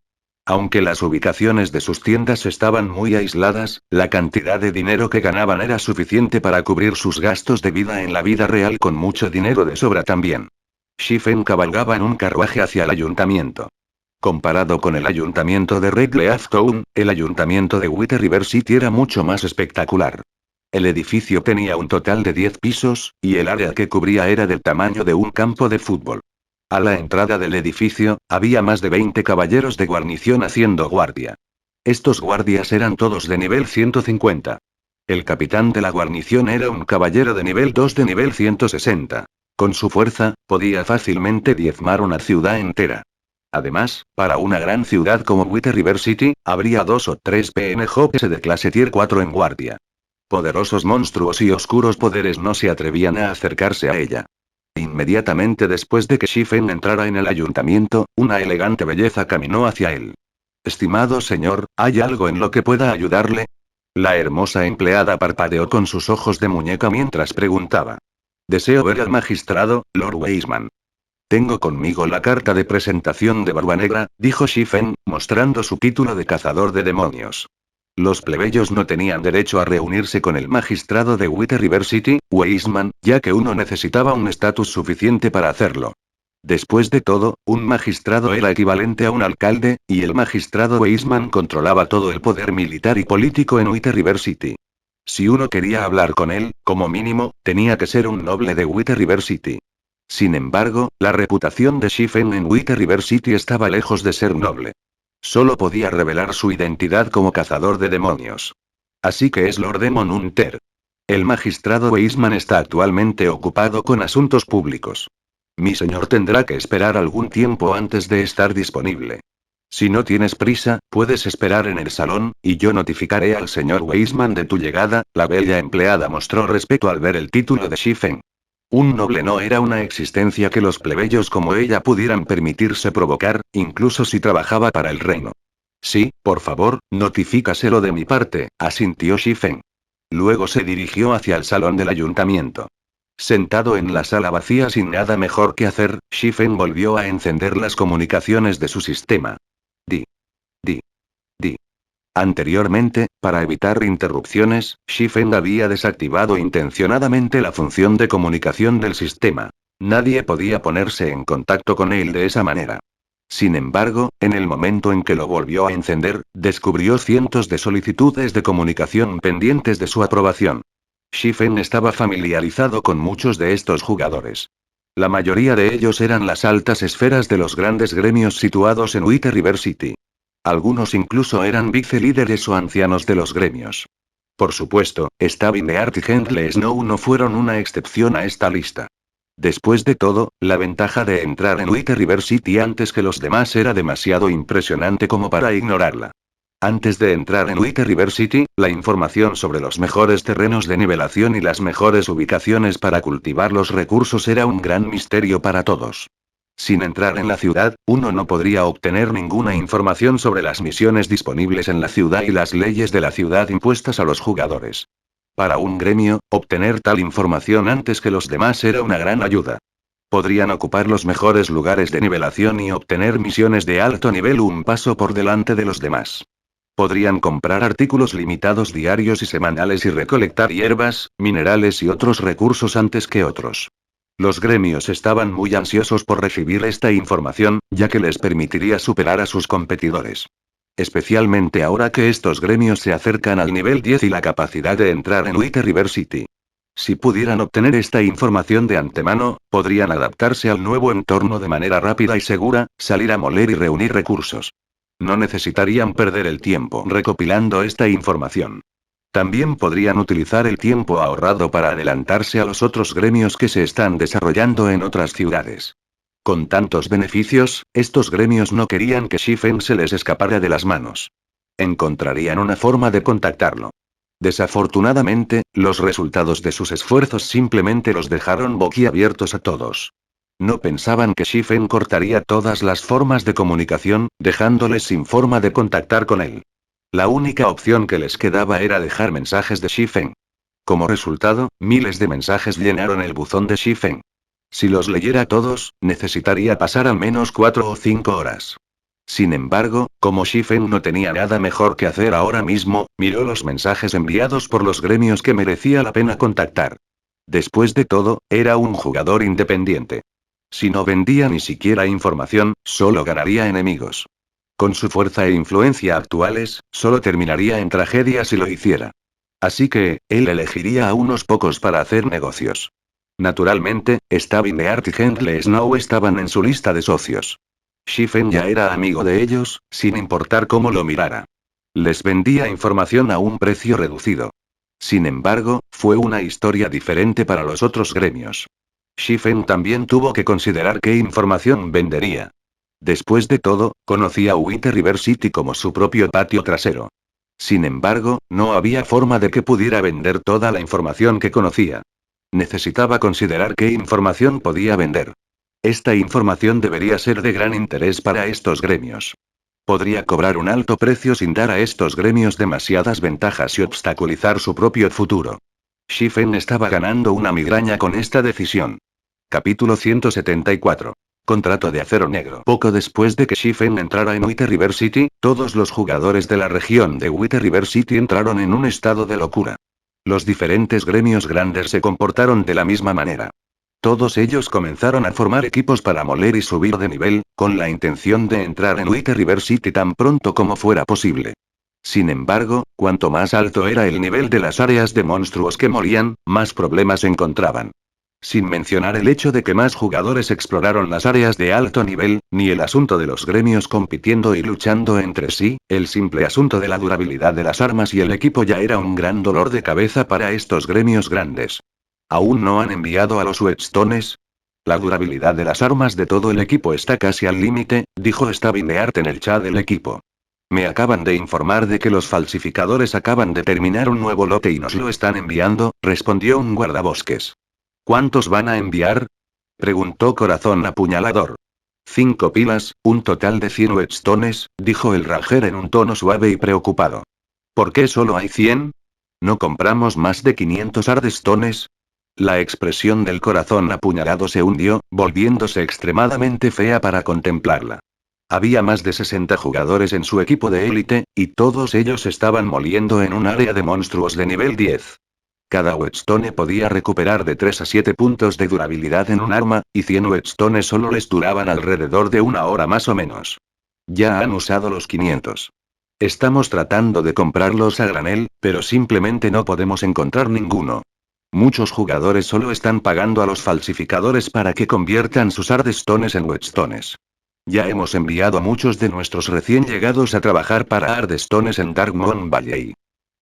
Aunque las ubicaciones de sus tiendas estaban muy aisladas, la cantidad de dinero que ganaban era suficiente para cubrir sus gastos de vida en la vida real con mucho dinero de sobra también. Shifen cabalgaba en un carruaje hacia el ayuntamiento. Comparado con el ayuntamiento de Red Leaf Town, el ayuntamiento de White River City era mucho más espectacular. El edificio tenía un total de 10 pisos, y el área que cubría era del tamaño de un campo de fútbol. A la entrada del edificio, había más de 20 caballeros de guarnición haciendo guardia. Estos guardias eran todos de nivel 150. El capitán de la guarnición era un caballero de nivel 2 de nivel 160. Con su fuerza, podía fácilmente diezmar una ciudad entera. Además, para una gran ciudad como White River City, habría 2 o 3 PNJs de clase Tier 4 en guardia. Poderosos monstruos y oscuros poderes no se atrevían a acercarse a ella. Inmediatamente después de que Shifen entrara en el ayuntamiento, una elegante belleza caminó hacia él. Estimado señor, ¿hay algo en lo que pueda ayudarle? La hermosa empleada parpadeó con sus ojos de muñeca mientras preguntaba. Deseo ver al magistrado, Lord Weisman. Tengo conmigo la carta de presentación de Barbanegra, dijo Shifen, mostrando su título de cazador de demonios. Los plebeyos no tenían derecho a reunirse con el magistrado de White River City, Weisman, ya que uno necesitaba un estatus suficiente para hacerlo. Después de todo, un magistrado era equivalente a un alcalde, y el magistrado Weisman controlaba todo el poder militar y político en White River City. Si uno quería hablar con él, como mínimo, tenía que ser un noble de White River City. Sin embargo, la reputación de Shifen en White River City estaba lejos de ser noble. Solo podía revelar su identidad como cazador de demonios. Así que es Lord Demon Hunter. El magistrado Weisman está actualmente ocupado con asuntos públicos. Mi señor tendrá que esperar algún tiempo antes de estar disponible. Si no tienes prisa, puedes esperar en el salón, y yo notificaré al señor Weisman de tu llegada. La bella empleada mostró respeto al ver el título de Shifen. Un noble no era una existencia que los plebeyos como ella pudieran permitirse provocar, incluso si trabajaba para el reino. Sí, por favor, notifícaselo de mi parte, asintió Shifen. Luego se dirigió hacia el salón del ayuntamiento. Sentado en la sala vacía sin nada mejor que hacer, Shifen volvió a encender las comunicaciones de su sistema. Di. Anteriormente, para evitar interrupciones, Shifen había desactivado intencionadamente la función de comunicación del sistema. Nadie podía ponerse en contacto con él de esa manera. Sin embargo, en el momento en que lo volvió a encender, descubrió cientos de solicitudes de comunicación pendientes de su aprobación. Shifen estaba familiarizado con muchos de estos jugadores. La mayoría de ellos eran las altas esferas de los grandes gremios situados en White River City. Algunos incluso eran vice-líderes o ancianos de los gremios. Por supuesto, Stavin de Art y Hendle Snow no fueron una excepción a esta lista. Después de todo, la ventaja de entrar en Wither River City antes que los demás era demasiado impresionante como para ignorarla. Antes de entrar en Wither River City, la información sobre los mejores terrenos de nivelación y las mejores ubicaciones para cultivar los recursos era un gran misterio para todos. Sin entrar en la ciudad, uno no podría obtener ninguna información sobre las misiones disponibles en la ciudad y las leyes de la ciudad impuestas a los jugadores. Para un gremio, obtener tal información antes que los demás era una gran ayuda. Podrían ocupar los mejores lugares de nivelación y obtener misiones de alto nivel un paso por delante de los demás. Podrían comprar artículos limitados diarios y semanales y recolectar hierbas, minerales y otros recursos antes que otros. Los gremios estaban muy ansiosos por recibir esta información, ya que les permitiría superar a sus competidores. Especialmente ahora que estos gremios se acercan al nivel 10 y la capacidad de entrar en Wither River City. Si pudieran obtener esta información de antemano, podrían adaptarse al nuevo entorno de manera rápida y segura, salir a moler y reunir recursos. No necesitarían perder el tiempo recopilando esta información. También podrían utilizar el tiempo ahorrado para adelantarse a los otros gremios que se están desarrollando en otras ciudades. Con tantos beneficios, estos gremios no querían que Shifen se les escapara de las manos. Encontrarían una forma de contactarlo. Desafortunadamente, los resultados de sus esfuerzos simplemente los dejaron boquiabiertos a todos. No pensaban que Shifen cortaría todas las formas de comunicación, dejándoles sin forma de contactar con él. La única opción que les quedaba era dejar mensajes de Shifen. Como resultado, miles de mensajes llenaron el buzón de Shifen. Si los leyera todos, necesitaría pasar al menos 4 o 5 horas. Sin embargo, como Shifen no tenía nada mejor que hacer ahora mismo, miró los mensajes enviados por los gremios que merecía la pena contactar. Después de todo, era un jugador independiente. Si no vendía ni siquiera información, solo ganaría enemigos. Con su fuerza e influencia actuales, solo terminaría en tragedia si lo hiciera. Así que, él elegiría a unos pocos para hacer negocios. Naturalmente, Stavin de Art y Hendle Snow estaban en su lista de socios. Shifen ya era amigo de ellos, sin importar cómo lo mirara. Les vendía información a un precio reducido. Sin embargo, fue una historia diferente para los otros gremios. Shifen también tuvo que considerar qué información vendería. Después de todo, conocía Wither River City como su propio patio trasero. Sin embargo, no había forma de que pudiera vender toda la información que conocía. Necesitaba considerar qué información podía vender. Esta información debería ser de gran interés para estos gremios. Podría cobrar un alto precio sin dar a estos gremios demasiadas ventajas y obstaculizar su propio futuro. Shifen estaba ganando una migraña con esta decisión. Capítulo 174. Contrato de acero negro. Poco después de que Shifen entrara en Wither River City, todos los jugadores de la región de Wither River City entraron en un estado de locura. Los diferentes gremios grandes se comportaron de la misma manera. Todos ellos comenzaron a formar equipos para moler y subir de nivel, con la intención de entrar en Wither River City tan pronto como fuera posible. Sin embargo, cuanto más alto era el nivel de las áreas de monstruos que molían, más problemas encontraban. Sin mencionar el hecho de que más jugadores exploraron las áreas de alto nivel, ni el asunto de los gremios compitiendo y luchando entre sí, el simple asunto de la durabilidad de las armas y el equipo ya era un gran dolor de cabeza para estos gremios grandes. ¿Aún no han enviado a los Whetstones? La durabilidad de las armas de todo el equipo está casi al límite, dijo Stavin de Art en el chat del equipo. Me acaban de informar de que los falsificadores acaban de terminar un nuevo lote y nos lo están enviando, respondió un guardabosques. ¿Cuántos van a enviar? Preguntó Corazón Apuñalador. 5 pilas, un total de 100 Whetstones, dijo el Ranger en un tono suave y preocupado. ¿Por qué solo hay 100? ¿No compramos más de 500 Ardstones? La expresión del Corazón Apuñalado se hundió, volviéndose extremadamente fea para contemplarla. Había más de 60 jugadores en su equipo de élite, y todos ellos estaban moliendo en un área de monstruos de nivel 10. Cada Whetstone podía recuperar de 3 a 7 puntos de durabilidad en un arma, y 100 Whetstones solo les duraban alrededor de una hora más o menos. Ya han usado los 500. Estamos tratando de comprarlos a granel, pero simplemente no podemos encontrar ninguno. Muchos jugadores solo están pagando a los falsificadores para que conviertan sus Ardstones en Whetstones. Ya hemos enviado a muchos de nuestros recién llegados a trabajar para Ardestones en Darkmoon Valley.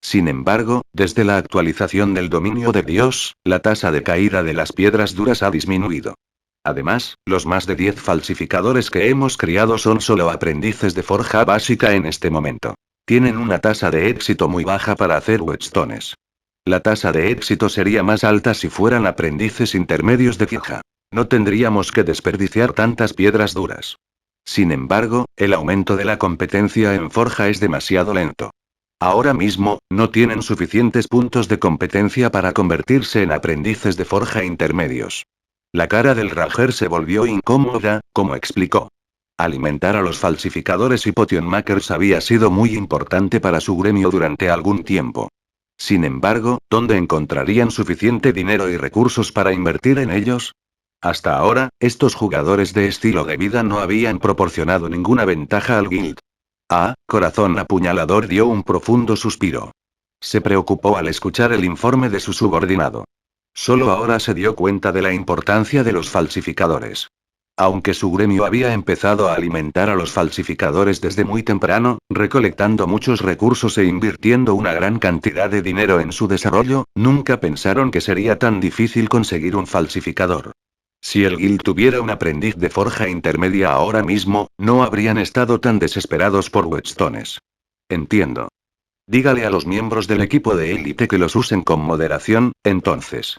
Sin embargo, desde la actualización del dominio de Dios, la tasa de caída de las piedras duras ha disminuido. Además, los más de 10 falsificadores que hemos criado son solo aprendices de forja básica en este momento. Tienen una tasa de éxito muy baja para hacer whetstones. La tasa de éxito sería más alta si fueran aprendices intermedios de forja. No tendríamos que desperdiciar tantas piedras duras. Sin embargo, el aumento de la competencia en forja es demasiado lento. Ahora mismo, no tienen suficientes puntos de competencia para convertirse en aprendices de forja intermedios. La cara del Ranger se volvió incómoda, como explicó. Alimentar a los falsificadores y potion makers había sido muy importante para su gremio durante algún tiempo. Sin embargo, ¿dónde encontrarían suficiente dinero y recursos para invertir en ellos? Hasta ahora, estos jugadores de estilo de vida no habían proporcionado ninguna ventaja al guild. Corazón apuñalador dio un profundo suspiro. Se preocupó al escuchar el informe de su subordinado. Solo ahora se dio cuenta de la importancia de los falsificadores. Aunque su gremio había empezado a alimentar a los falsificadores desde muy temprano, recolectando muchos recursos e invirtiendo una gran cantidad de dinero en su desarrollo, nunca pensaron que sería tan difícil conseguir un falsificador. Si el guild tuviera un aprendiz de forja intermedia ahora mismo, no habrían estado tan desesperados por whetstones. Entiendo. Dígale a los miembros del equipo de élite que los usen con moderación, entonces.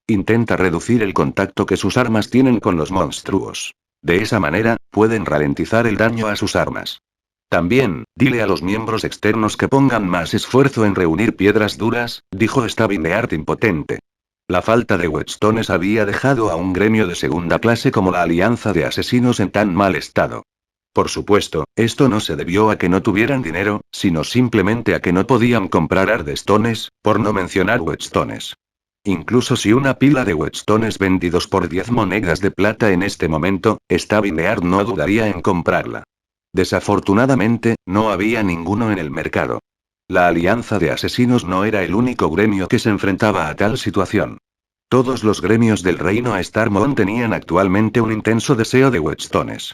Intenta reducir el contacto que sus armas tienen con los monstruos. De esa manera, pueden ralentizar el daño a sus armas. También, dile a los miembros externos que pongan más esfuerzo en reunir piedras duras, dijo Stavineart impotente. La falta de whetstones había dejado a un gremio de segunda clase como la Alianza de Asesinos en tan mal estado. Por supuesto, esto no se debió a que no tuvieran dinero, sino simplemente a que no podían comprar ardestones, por no mencionar whetstones. Incluso si una pila de whetstones vendidos por 10 monedas de plata en este momento, Stavineart no dudaría en comprarla. Desafortunadamente, no había ninguno en el mercado. La Alianza de Asesinos no era el único gremio que se enfrentaba a tal situación. Todos los gremios del reino Starmon tenían actualmente un intenso deseo de whetstones.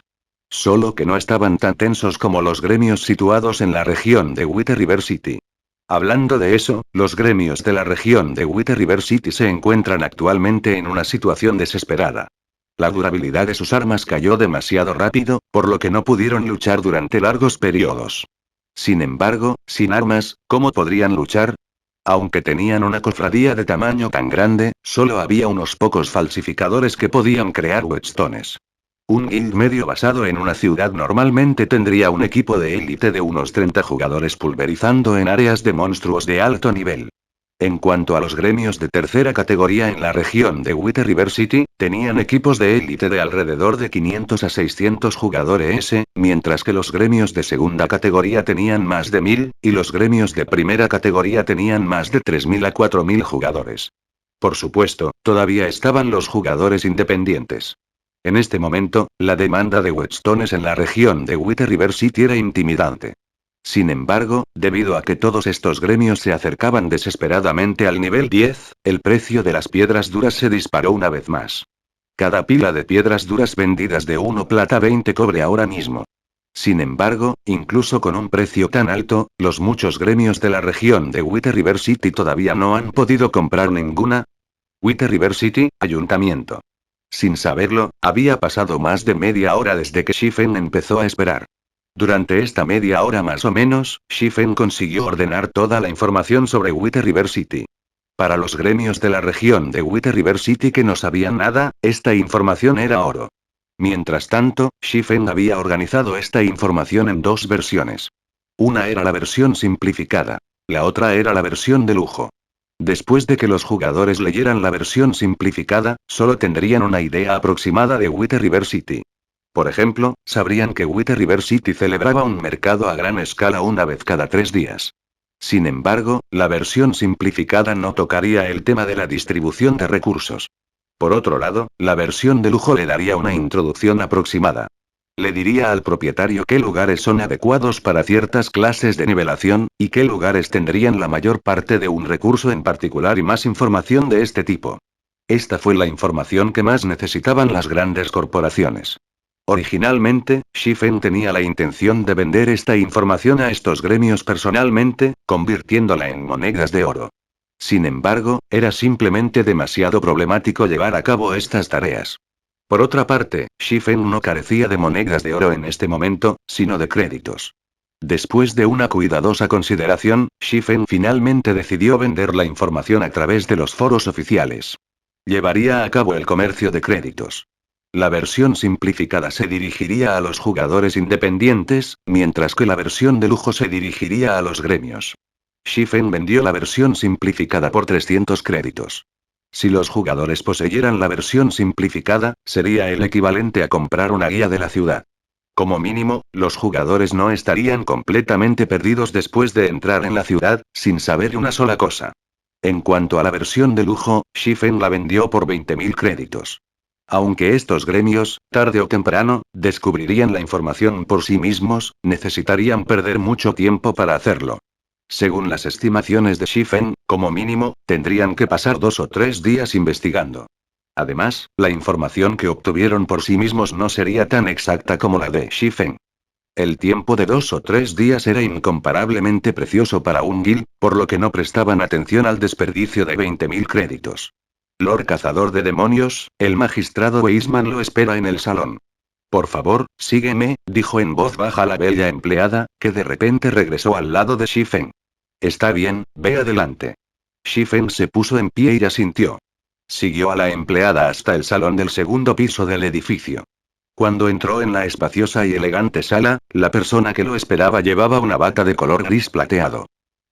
Solo que no estaban tan tensos como los gremios situados en la región de White River City. Hablando de eso, los gremios de la región de White River City se encuentran actualmente en una situación desesperada. La durabilidad de sus armas cayó demasiado rápido, por lo que no pudieron luchar durante largos periodos. Sin embargo, sin armas, ¿cómo podrían luchar? Aunque tenían una cofradía de tamaño tan grande, solo había unos pocos falsificadores que podían crear whetstones. Un guild medio basado en una ciudad normalmente tendría un equipo de élite de unos 30 jugadores pulverizando en áreas de monstruos de alto nivel. En cuanto a los gremios de tercera categoría en la región de White River City, tenían equipos de élite de alrededor de 500 a 600 jugadores, mientras que los gremios de segunda categoría tenían más de 1000, y los gremios de primera categoría tenían más de 3000 a 4000 jugadores. Por supuesto, todavía estaban los jugadores independientes. En este momento, la demanda de whetstones en la región de White River City era intimidante. Sin embargo, debido a que todos estos gremios se acercaban desesperadamente al nivel 10, el precio de las piedras duras se disparó una vez más. Cada pila de piedras duras vendidas de 1 plata 20 cobre ahora mismo. Sin embargo, incluso con un precio tan alto, los muchos gremios de la región de White River City todavía no han podido comprar ninguna. White River City, ayuntamiento. Sin saberlo, había pasado más de media hora desde que Shifen empezó a esperar. Durante esta media hora más o menos, Shifen consiguió ordenar toda la información sobre White River City. Para los gremios de la región de White River City que no sabían nada, esta información era oro. Mientras tanto, Shifen había organizado esta información en dos versiones. Una era la versión simplificada. La otra era la versión de lujo. Después de que los jugadores leyeran la versión simplificada, solo tendrían una idea aproximada de White River City. Por ejemplo, sabrían que White River City celebraba un mercado a gran escala una vez cada 3 días. Sin embargo, la versión simplificada no tocaría el tema de la distribución de recursos. Por otro lado, la versión de lujo le daría una introducción aproximada. Le diría al propietario qué lugares son adecuados para ciertas clases de nivelación, y qué lugares tendrían la mayor parte de un recurso en particular y más información de este tipo. Esta fue la información que más necesitaban las grandes corporaciones. Originalmente, Shifen tenía la intención de vender esta información a estos gremios personalmente, convirtiéndola en monedas de oro. Sin embargo, era simplemente demasiado problemático llevar a cabo estas tareas. Por otra parte, Shifen no carecía de monedas de oro en este momento, sino de créditos. Después de una cuidadosa consideración, Shifen finalmente decidió vender la información a través de los foros oficiales. Llevaría a cabo el comercio de créditos. La versión simplificada se dirigiría a los jugadores independientes, mientras que la versión de lujo se dirigiría a los gremios. Shifen vendió la versión simplificada por 300 créditos. Si los jugadores poseyeran la versión simplificada, sería el equivalente a comprar una guía de la ciudad. Como mínimo, los jugadores no estarían completamente perdidos después de entrar en la ciudad, sin saber una sola cosa. En cuanto a la versión de lujo, Shifen la vendió por 20.000 créditos. Aunque estos gremios, tarde o temprano, descubrirían la información por sí mismos, necesitarían perder mucho tiempo para hacerlo. Según las estimaciones de Shifen, como mínimo, tendrían que pasar 2 o 3 días investigando. Además, la información que obtuvieron por sí mismos no sería tan exacta como la de Shifen. El tiempo de 2 o 3 días era incomparablemente precioso para un Gil, por lo que no prestaban atención al desperdicio de 20.000 créditos. Lord Cazador de Demonios, el magistrado Weisman lo espera en el salón. Por favor, sígueme, dijo en voz baja la bella empleada, que de repente regresó al lado de Shifen. Está bien, ve adelante. Shifen se puso en pie y asintió. Siguió a la empleada hasta el salón del segundo piso del edificio. Cuando entró en la espaciosa y elegante sala, la persona que lo esperaba llevaba una bata de color gris plateado.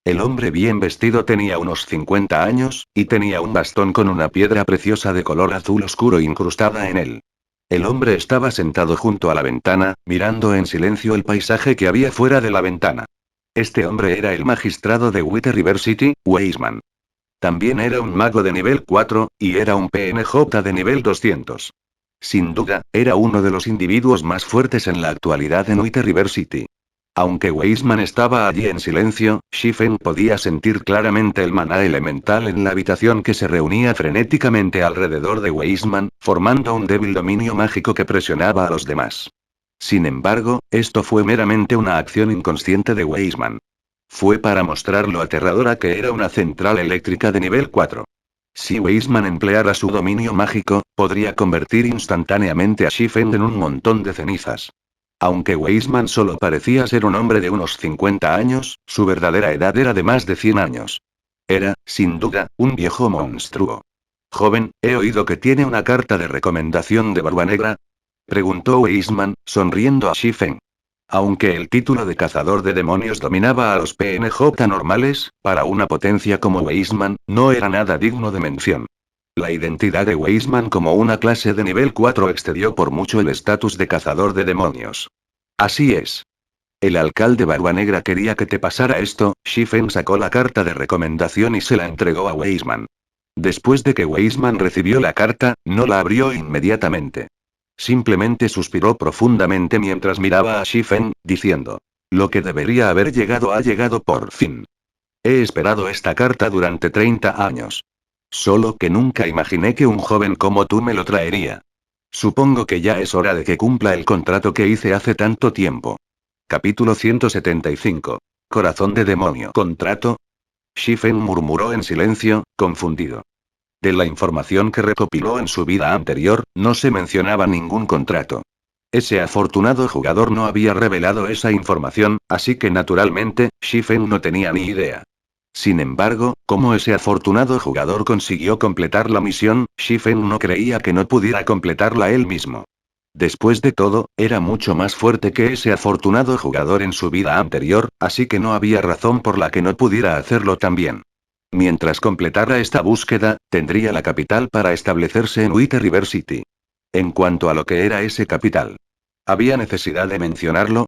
El hombre bien vestido tenía unos 50 años, y tenía un bastón con una piedra preciosa de color azul oscuro incrustada en él. El hombre estaba sentado junto a la ventana, mirando en silencio el paisaje que había fuera de la ventana. Este hombre era el magistrado de White River City, Weisman. También era un mago de nivel 4, y era un PNJ de nivel 200. Sin duda, era uno de los individuos más fuertes en la actualidad en White River City. Aunque Weisman estaba allí en silencio, Shifen podía sentir claramente el maná elemental en la habitación que se reunía frenéticamente alrededor de Weisman, formando un débil dominio mágico que presionaba a los demás. Sin embargo, esto fue meramente una acción inconsciente de Weisman. Fue para mostrar lo aterradora que era una central eléctrica de nivel 4. Si Weisman empleara su dominio mágico, podría convertir instantáneamente a Shifen en un montón de cenizas. Aunque Weisman solo parecía ser un hombre de unos 50 años, su verdadera edad era de más de 100 años. Era, sin duda, un viejo monstruo. Joven, he oído que tiene una carta de recomendación de Barba Negra. Preguntó Weisman, sonriendo a Shifen. Aunque el título de cazador de demonios dominaba a los PNJ normales, para una potencia como Weisman, no era nada digno de mención. La identidad de Weisman como una clase de nivel 4 excedió por mucho el estatus de cazador de demonios. Así es. El alcalde Barba Negra quería que te pasara esto. Shifen sacó la carta de recomendación y se la entregó a Weisman. Después de que Weisman recibió la carta, no la abrió inmediatamente. Simplemente suspiró profundamente mientras miraba a Shifen, diciendo: lo que debería haber llegado ha llegado por fin. He esperado esta carta durante 30 años. Solo que nunca imaginé que un joven como tú me lo traería. Supongo que ya es hora de que cumpla el contrato que hice hace tanto tiempo. Capítulo 175. Corazón de demonio. ¿Contrato? Shifen murmuró en silencio, confundido. De la información que recopiló en su vida anterior, no se mencionaba ningún contrato. Ese afortunado jugador no había revelado esa información, así que naturalmente, Shifen no tenía ni idea. Sin embargo, como ese afortunado jugador consiguió completar la misión, Shifen no creía que no pudiera completarla él mismo. Después de todo, era mucho más fuerte que ese afortunado jugador en su vida anterior, así que no había razón por la que no pudiera hacerlo también. Mientras completara esta búsqueda, tendría la capital para establecerse en White River City. En cuanto a lo que era ese capital, ¿había necesidad de mencionarlo?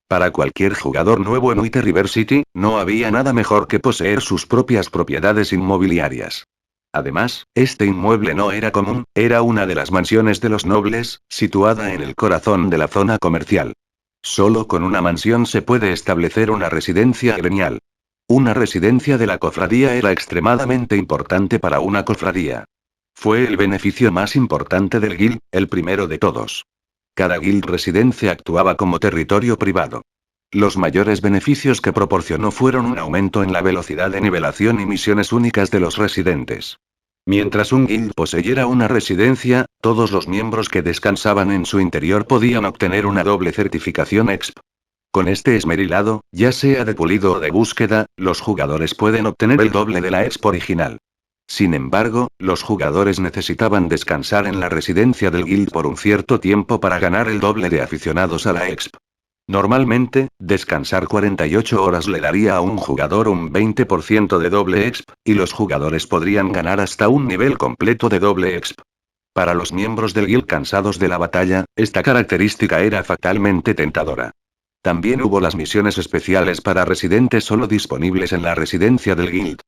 Para cualquier jugador nuevo en White River City, no había nada mejor que poseer sus propias propiedades inmobiliarias. Además, este inmueble no era común, era una de las mansiones de los nobles, situada en el corazón de la zona comercial. Solo con una mansión se puede establecer una residencia gremial. Una residencia de la cofradía era extremadamente importante para una cofradía. Fue el beneficio más importante del Guild, el primero de todos. Cada guild residence actuaba como territorio privado. Los mayores beneficios que proporcionó fueron un aumento en la velocidad de nivelación y misiones únicas de los residentes. Mientras un guild poseyera una residencia, todos los miembros que descansaban en su interior podían obtener una doble certificación EXP. Con este esmerilado, ya sea de pulido o de búsqueda, los jugadores pueden obtener el doble de la EXP original. Sin embargo, los jugadores necesitaban descansar en la residencia del guild por un cierto tiempo para ganar el doble de aficionados a la EXP. Normalmente, descansar 48 horas le daría a un jugador un 20% de doble EXP, y los jugadores podrían ganar hasta un nivel completo de doble EXP. Para los miembros del guild cansados de la batalla, esta característica era fatalmente tentadora. También hubo las misiones especiales para residentes solo disponibles en la residencia del guild.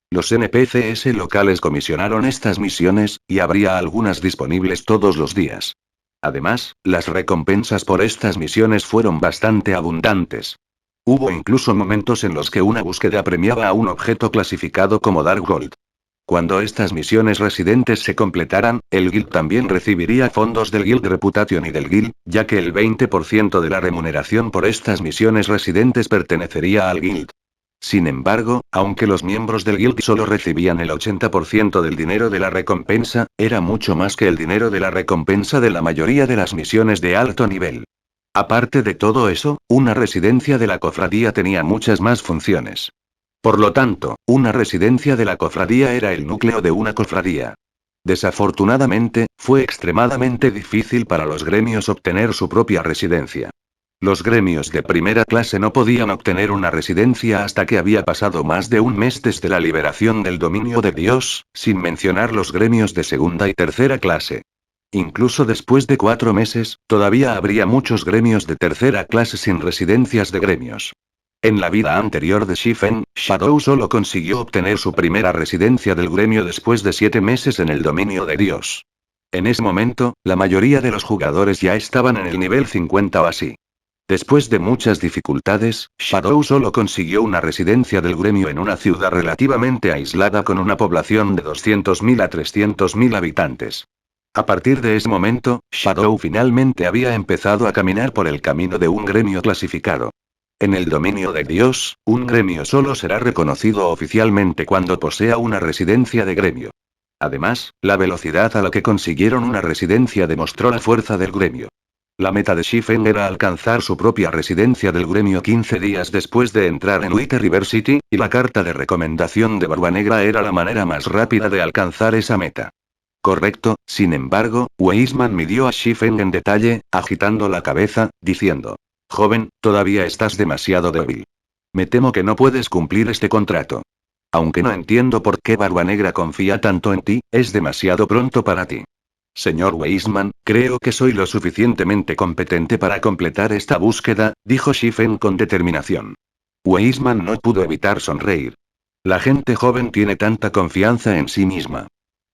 Los NPCs locales comisionaron estas misiones, y habría algunas disponibles todos los días. Además, las recompensas por estas misiones fueron bastante abundantes. Hubo incluso momentos en los que una búsqueda premiaba a un objeto clasificado como Dark Gold. Cuando estas misiones residentes se completaran, el guild también recibiría fondos del Guild Reputation y del guild, ya que el 20% de la remuneración por estas misiones residentes pertenecería al guild. Sin embargo, aunque los miembros del guild solo recibían el 80% del dinero de la recompensa, era mucho más que el dinero de la recompensa de la mayoría de las misiones de alto nivel. Aparte de todo eso, una residencia de la cofradía tenía muchas más funciones. Por lo tanto, una residencia de la cofradía era el núcleo de una cofradía. Desafortunadamente, fue extremadamente difícil para los gremios obtener su propia residencia. Los gremios de primera clase no podían obtener una residencia hasta que había pasado más de un mes desde la liberación del dominio de Dios, sin mencionar los gremios de segunda y tercera clase. Incluso después de 4 meses, todavía habría muchos gremios de tercera clase sin residencias de gremios. En la vida anterior de Shifen, Shadow solo consiguió obtener su primera residencia del gremio después de 7 meses en el dominio de Dios. En ese momento, la mayoría de los jugadores ya estaban en el nivel 50 o así. Después de muchas dificultades, Shadow solo consiguió una residencia del gremio en una ciudad relativamente aislada con una población de 200.000 a 300.000 habitantes. A partir de ese momento, Shadow finalmente había empezado a caminar por el camino de un gremio clasificado. En el dominio de Dios, un gremio solo será reconocido oficialmente cuando posea una residencia de gremio. Además, la velocidad a la que consiguieron una residencia demostró la fuerza del gremio. La meta de Shifen era alcanzar su propia residencia del gremio 15 días después de entrar en White River City, y la carta de recomendación de Barba Negra era la manera más rápida de alcanzar esa meta. Correcto, sin embargo, Weisman midió a Shifen en detalle, agitando la cabeza, diciendo: «Joven, todavía estás demasiado débil. Me temo que no puedes cumplir este contrato. Aunque no entiendo por qué Barba Negra confía tanto en ti, es demasiado pronto para ti. Señor Weisman, creo que soy lo suficientemente competente para completar esta búsqueda», dijo Shifen con determinación. Weisman no pudo evitar sonreír. La gente joven tiene tanta confianza en sí misma.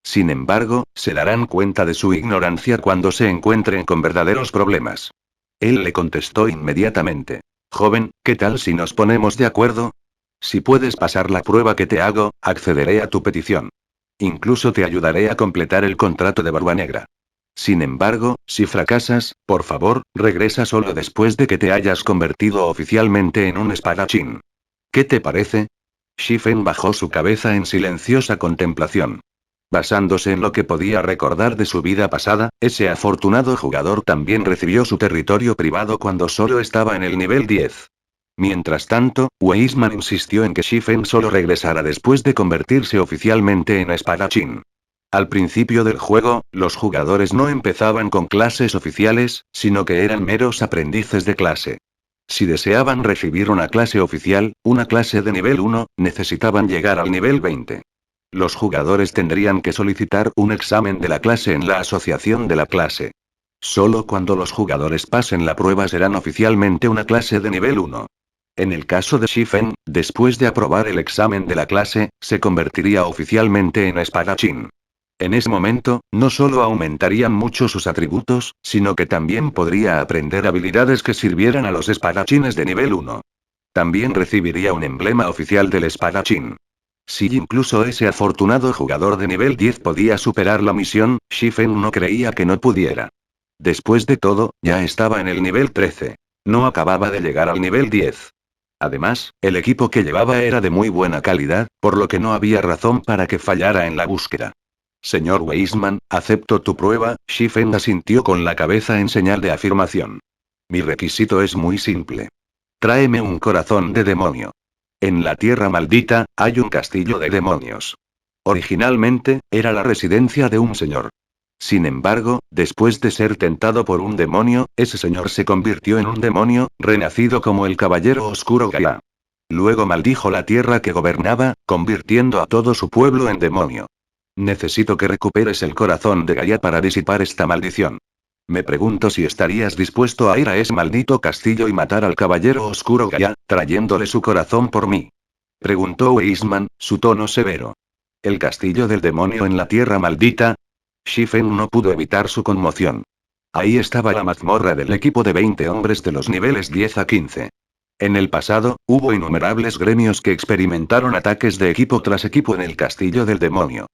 Sin embargo, se darán cuenta de su ignorancia cuando se encuentren con verdaderos problemas. Él le contestó inmediatamente: «Joven, ¿qué tal si nos ponemos de acuerdo? Si puedes pasar la prueba que te hago, accederé a tu petición. Incluso te ayudaré a completar el contrato de Barba Negra. Sin embargo, si fracasas, por favor, regresa solo después de que te hayas convertido oficialmente en un espadachín. ¿Qué te parece?» Shifen bajó su cabeza en silenciosa contemplación. Basándose en lo que podía recordar de su vida pasada, ese afortunado jugador también recibió su territorio privado cuando solo estaba en el nivel 10. Mientras tanto, Weisman insistió en que Shifen solo regresara después de convertirse oficialmente en espadachín. Al principio del juego, los jugadores no empezaban con clases oficiales, sino que eran meros aprendices de clase. Si deseaban recibir una clase oficial, una clase de nivel 1, necesitaban llegar al nivel 20. Los jugadores tendrían que solicitar un examen de la clase en la asociación de la clase. Solo cuando los jugadores pasen la prueba serán oficialmente una clase de nivel 1. En el caso de Shifen, después de aprobar el examen de la clase, se convertiría oficialmente en espadachín. En ese momento, no solo aumentarían mucho sus atributos, sino que también podría aprender habilidades que sirvieran a los espadachines de nivel 1. También recibiría un emblema oficial del espadachín. Si incluso ese afortunado jugador de nivel 10 podía superar la misión, Shifen no creía que no pudiera. Después de todo, ya estaba en el nivel 13. No acababa de llegar al nivel 10. Además, el equipo que llevaba era de muy buena calidad, por lo que no había razón para que fallara en la búsqueda. Señor Weisman, acepto tu prueba. Shifen asintió con la cabeza en señal de afirmación. Mi requisito es muy simple. Tráeme un corazón de demonio. En la tierra maldita, hay un castillo de demonios. Originalmente, era la residencia de un señor. Sin embargo, después de ser tentado por un demonio, ese señor se convirtió en un demonio, renacido como el Caballero Oscuro Gaia. Luego maldijo la tierra que gobernaba, convirtiendo a todo su pueblo en demonio. Necesito que recuperes el corazón de Gaia para disipar esta maldición. Me pregunto si estarías dispuesto a ir a ese maldito castillo y matar al Caballero Oscuro Gaia, trayéndole su corazón por mí. Preguntó Weisman, su tono severo. ¿El castillo del demonio en la tierra maldita? Shifen no pudo evitar su conmoción. Ahí estaba la mazmorra del equipo de 20 hombres de los niveles 10 a 15. En el pasado, hubo innumerables gremios que experimentaron ataques de equipo tras equipo en el castillo del demonio.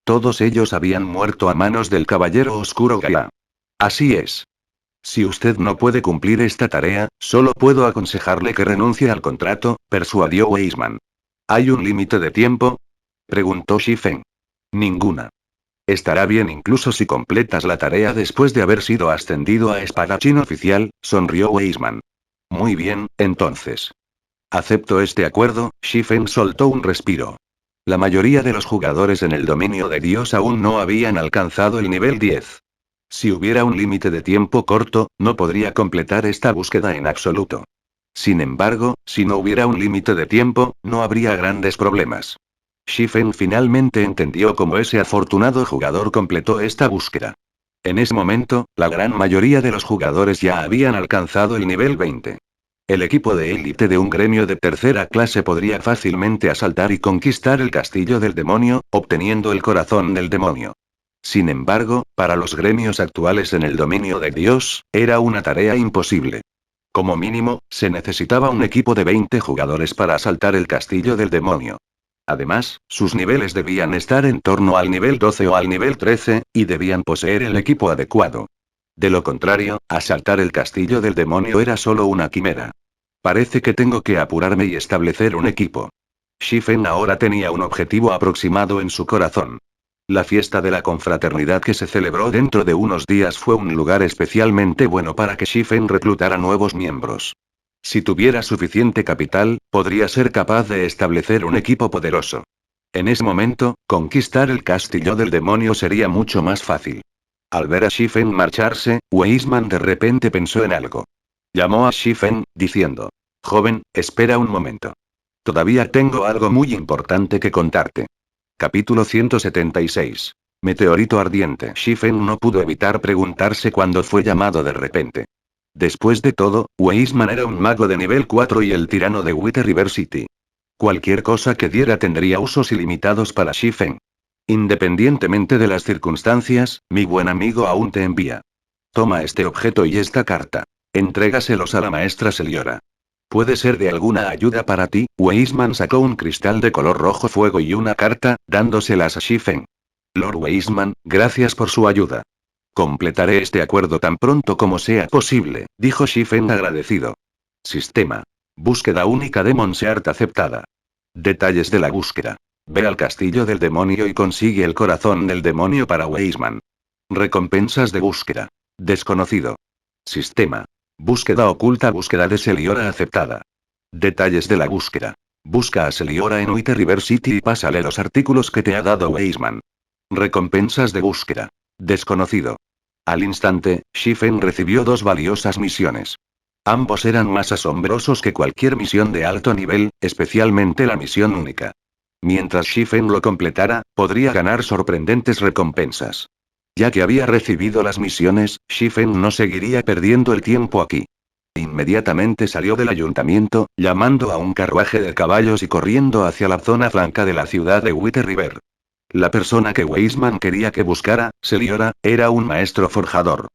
Todos ellos habían muerto a manos del Caballero Oscuro Gaia. Así es. Si usted no puede cumplir esta tarea, solo puedo aconsejarle que renuncie al contrato, persuadió Weisman. ¿Hay un límite de tiempo? Preguntó Shifen. Ninguna. Estará bien incluso si completas la tarea después de haber sido ascendido a espadachín oficial, sonrió Weisman. Muy bien, entonces. Acepto este acuerdo. Shifen soltó un respiro. La mayoría de los jugadores en el dominio de Dios aún no habían alcanzado el nivel 10. Si hubiera un límite de tiempo corto, no podría completar esta búsqueda en absoluto. Sin embargo, si no hubiera un límite de tiempo, no habría grandes problemas. Shifen finalmente entendió cómo ese afortunado jugador completó esta búsqueda. En ese momento, la gran mayoría de los jugadores ya habían alcanzado el nivel 20. El equipo de élite de un gremio de tercera clase podría fácilmente asaltar y conquistar el castillo del demonio, obteniendo el corazón del demonio. Sin embargo, para los gremios actuales en el dominio de Dios, era una tarea imposible. Como mínimo, se necesitaba un equipo de 20 jugadores para asaltar el castillo del demonio. Además, sus niveles debían estar en torno al nivel 12 o al nivel 13, y debían poseer el equipo adecuado. De lo contrario, asaltar el castillo del demonio era solo una quimera. Parece que tengo que apurarme y establecer un equipo. Shifen ahora tenía un objetivo aproximado en su corazón. La fiesta de la confraternidad que se celebró dentro de unos días fue un lugar especialmente bueno para que Shifen reclutara nuevos miembros. Si tuviera suficiente capital, podría ser capaz de establecer un equipo poderoso. En ese momento, conquistar el castillo del demonio sería mucho más fácil. Al ver a Shifen marcharse, Weisman de repente pensó en algo. Llamó a Shifen, diciendo: Joven, espera un momento. Todavía tengo algo muy importante que contarte. Capítulo 176. Meteorito ardiente. Shifen no pudo evitar preguntarse cuándo fue llamado de repente. Después de todo, Weisman era un mago de nivel 4 y el tirano de Wither River City. Cualquier cosa que diera tendría usos ilimitados para Shifen. Independientemente de las circunstancias, mi buen amigo aún te envía. Toma este objeto y esta carta. Entrégaselos a la maestra Seliora. ¿Puede ser de alguna ayuda para ti? Weisman sacó un cristal de color rojo fuego y una carta, dándoselas a Shifen. Lord Weisman, gracias por su ayuda. Completaré este acuerdo tan pronto como sea posible, dijo Shifen agradecido. Sistema. Búsqueda única de Monseart aceptada. Detalles de la búsqueda. Ve al castillo del demonio y consigue el corazón del demonio para Weisman. Recompensas de búsqueda. Desconocido. Sistema. Búsqueda oculta. Búsqueda de Seliora aceptada. Detalles de la búsqueda. Busca a Seliora en Wither River City y pásale los artículos que te ha dado Weisman. Recompensas de búsqueda. Desconocido. Al instante, Shifen recibió 2 valiosas misiones. Ambos eran más asombrosos que cualquier misión de alto nivel, especialmente la misión única. Mientras Shifen lo completara, podría ganar sorprendentes recompensas. Ya que había recibido las misiones, Shifen no seguiría perdiendo el tiempo aquí. Inmediatamente salió del ayuntamiento, llamando a un carruaje de caballos y corriendo hacia la zona flanca de la ciudad de Wither River. La persona que Weisman quería que buscara, Seliora, era un maestro forjador.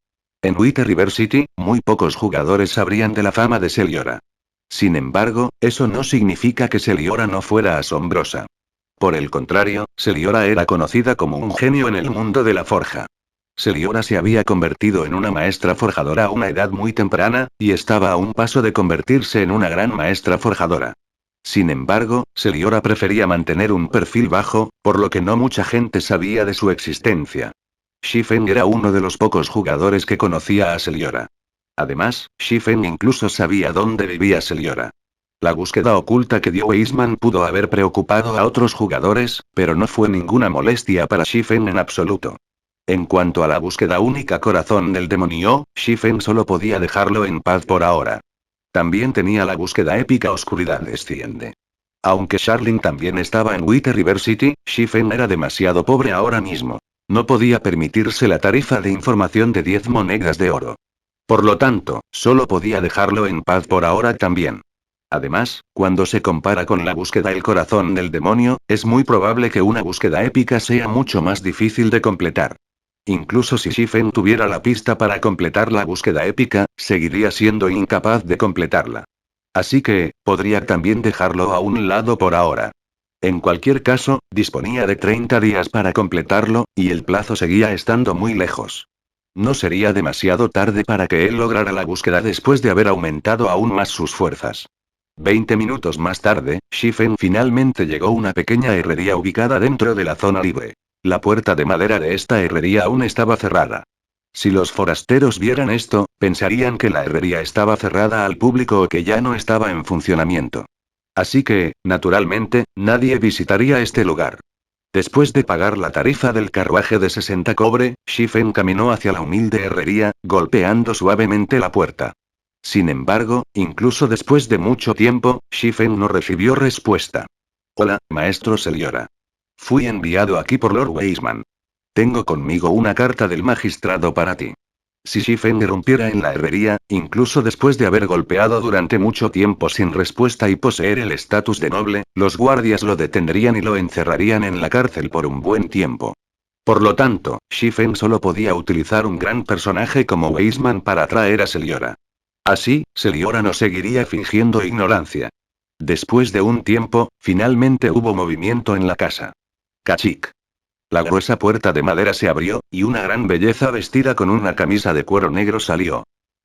En Wither River City, muy pocos jugadores sabrían de la fama de Seliora. Sin embargo, eso no significa que Seliora no fuera asombrosa. Por el contrario, Seliora era conocida como un genio en el mundo de la forja. Seliora se había convertido en una maestra forjadora a una edad muy temprana, y estaba a un paso de convertirse en una gran maestra forjadora. Sin embargo, Seliora prefería mantener un perfil bajo, por lo que no mucha gente sabía de su existencia. Shifen era uno de los pocos jugadores que conocía a Seliora. Además, Shifen incluso sabía dónde vivía Seliora. La búsqueda oculta que dio Weisman pudo haber preocupado a otros jugadores, pero no fue ninguna molestia para Shifen en absoluto. En cuanto a la búsqueda única corazón del demonio, Shifen solo podía dejarlo en paz por ahora. También tenía la búsqueda épica oscuridad desciende. Aunque Charlene también estaba en Wither River City, Shifen era demasiado pobre ahora mismo. No podía permitirse la tarifa de información de 10 monedas de oro. Por lo tanto, solo podía dejarlo en paz por ahora también. Además, cuando se compara con la búsqueda el corazón del demonio, es muy probable que una búsqueda épica sea mucho más difícil de completar. Incluso si Shifen tuviera la pista para completar la búsqueda épica, seguiría siendo incapaz de completarla. Así que, podría también dejarlo a un lado por ahora. En cualquier caso, disponía de 30 días para completarlo, y el plazo seguía estando muy lejos. No sería demasiado tarde para que él lograra la búsqueda después de haber aumentado aún más sus fuerzas. 20 minutos más tarde, Shifen finalmente llegó a una pequeña herrería ubicada dentro de la zona libre. La puerta de madera de esta herrería aún estaba cerrada. Si los forasteros vieran esto, pensarían que la herrería estaba cerrada al público o que ya no estaba en funcionamiento. Así que, naturalmente, nadie visitaría este lugar. Después de pagar la tarifa del carruaje de 60 cobre, Shifen caminó hacia la humilde herrería, golpeando suavemente la puerta. Sin embargo, incluso después de mucho tiempo, Shifen no recibió respuesta. Hola, maestro Seliora. Fui enviado aquí por Lord Weisman. Tengo conmigo una carta del magistrado para ti. Si Shifen irrumpiera en la herrería, incluso después de haber golpeado durante mucho tiempo sin respuesta y poseer el estatus de noble, los guardias lo detendrían y lo encerrarían en la cárcel por un buen tiempo. Por lo tanto, Shifen solo podía utilizar un gran personaje como Weisman para atraer a Seliora. Así, Seliora no seguiría fingiendo ignorancia. Después de un tiempo, finalmente hubo movimiento en la casa. Cachik. La gruesa puerta de madera se abrió, y una gran belleza vestida con una camisa de cuero negro salió.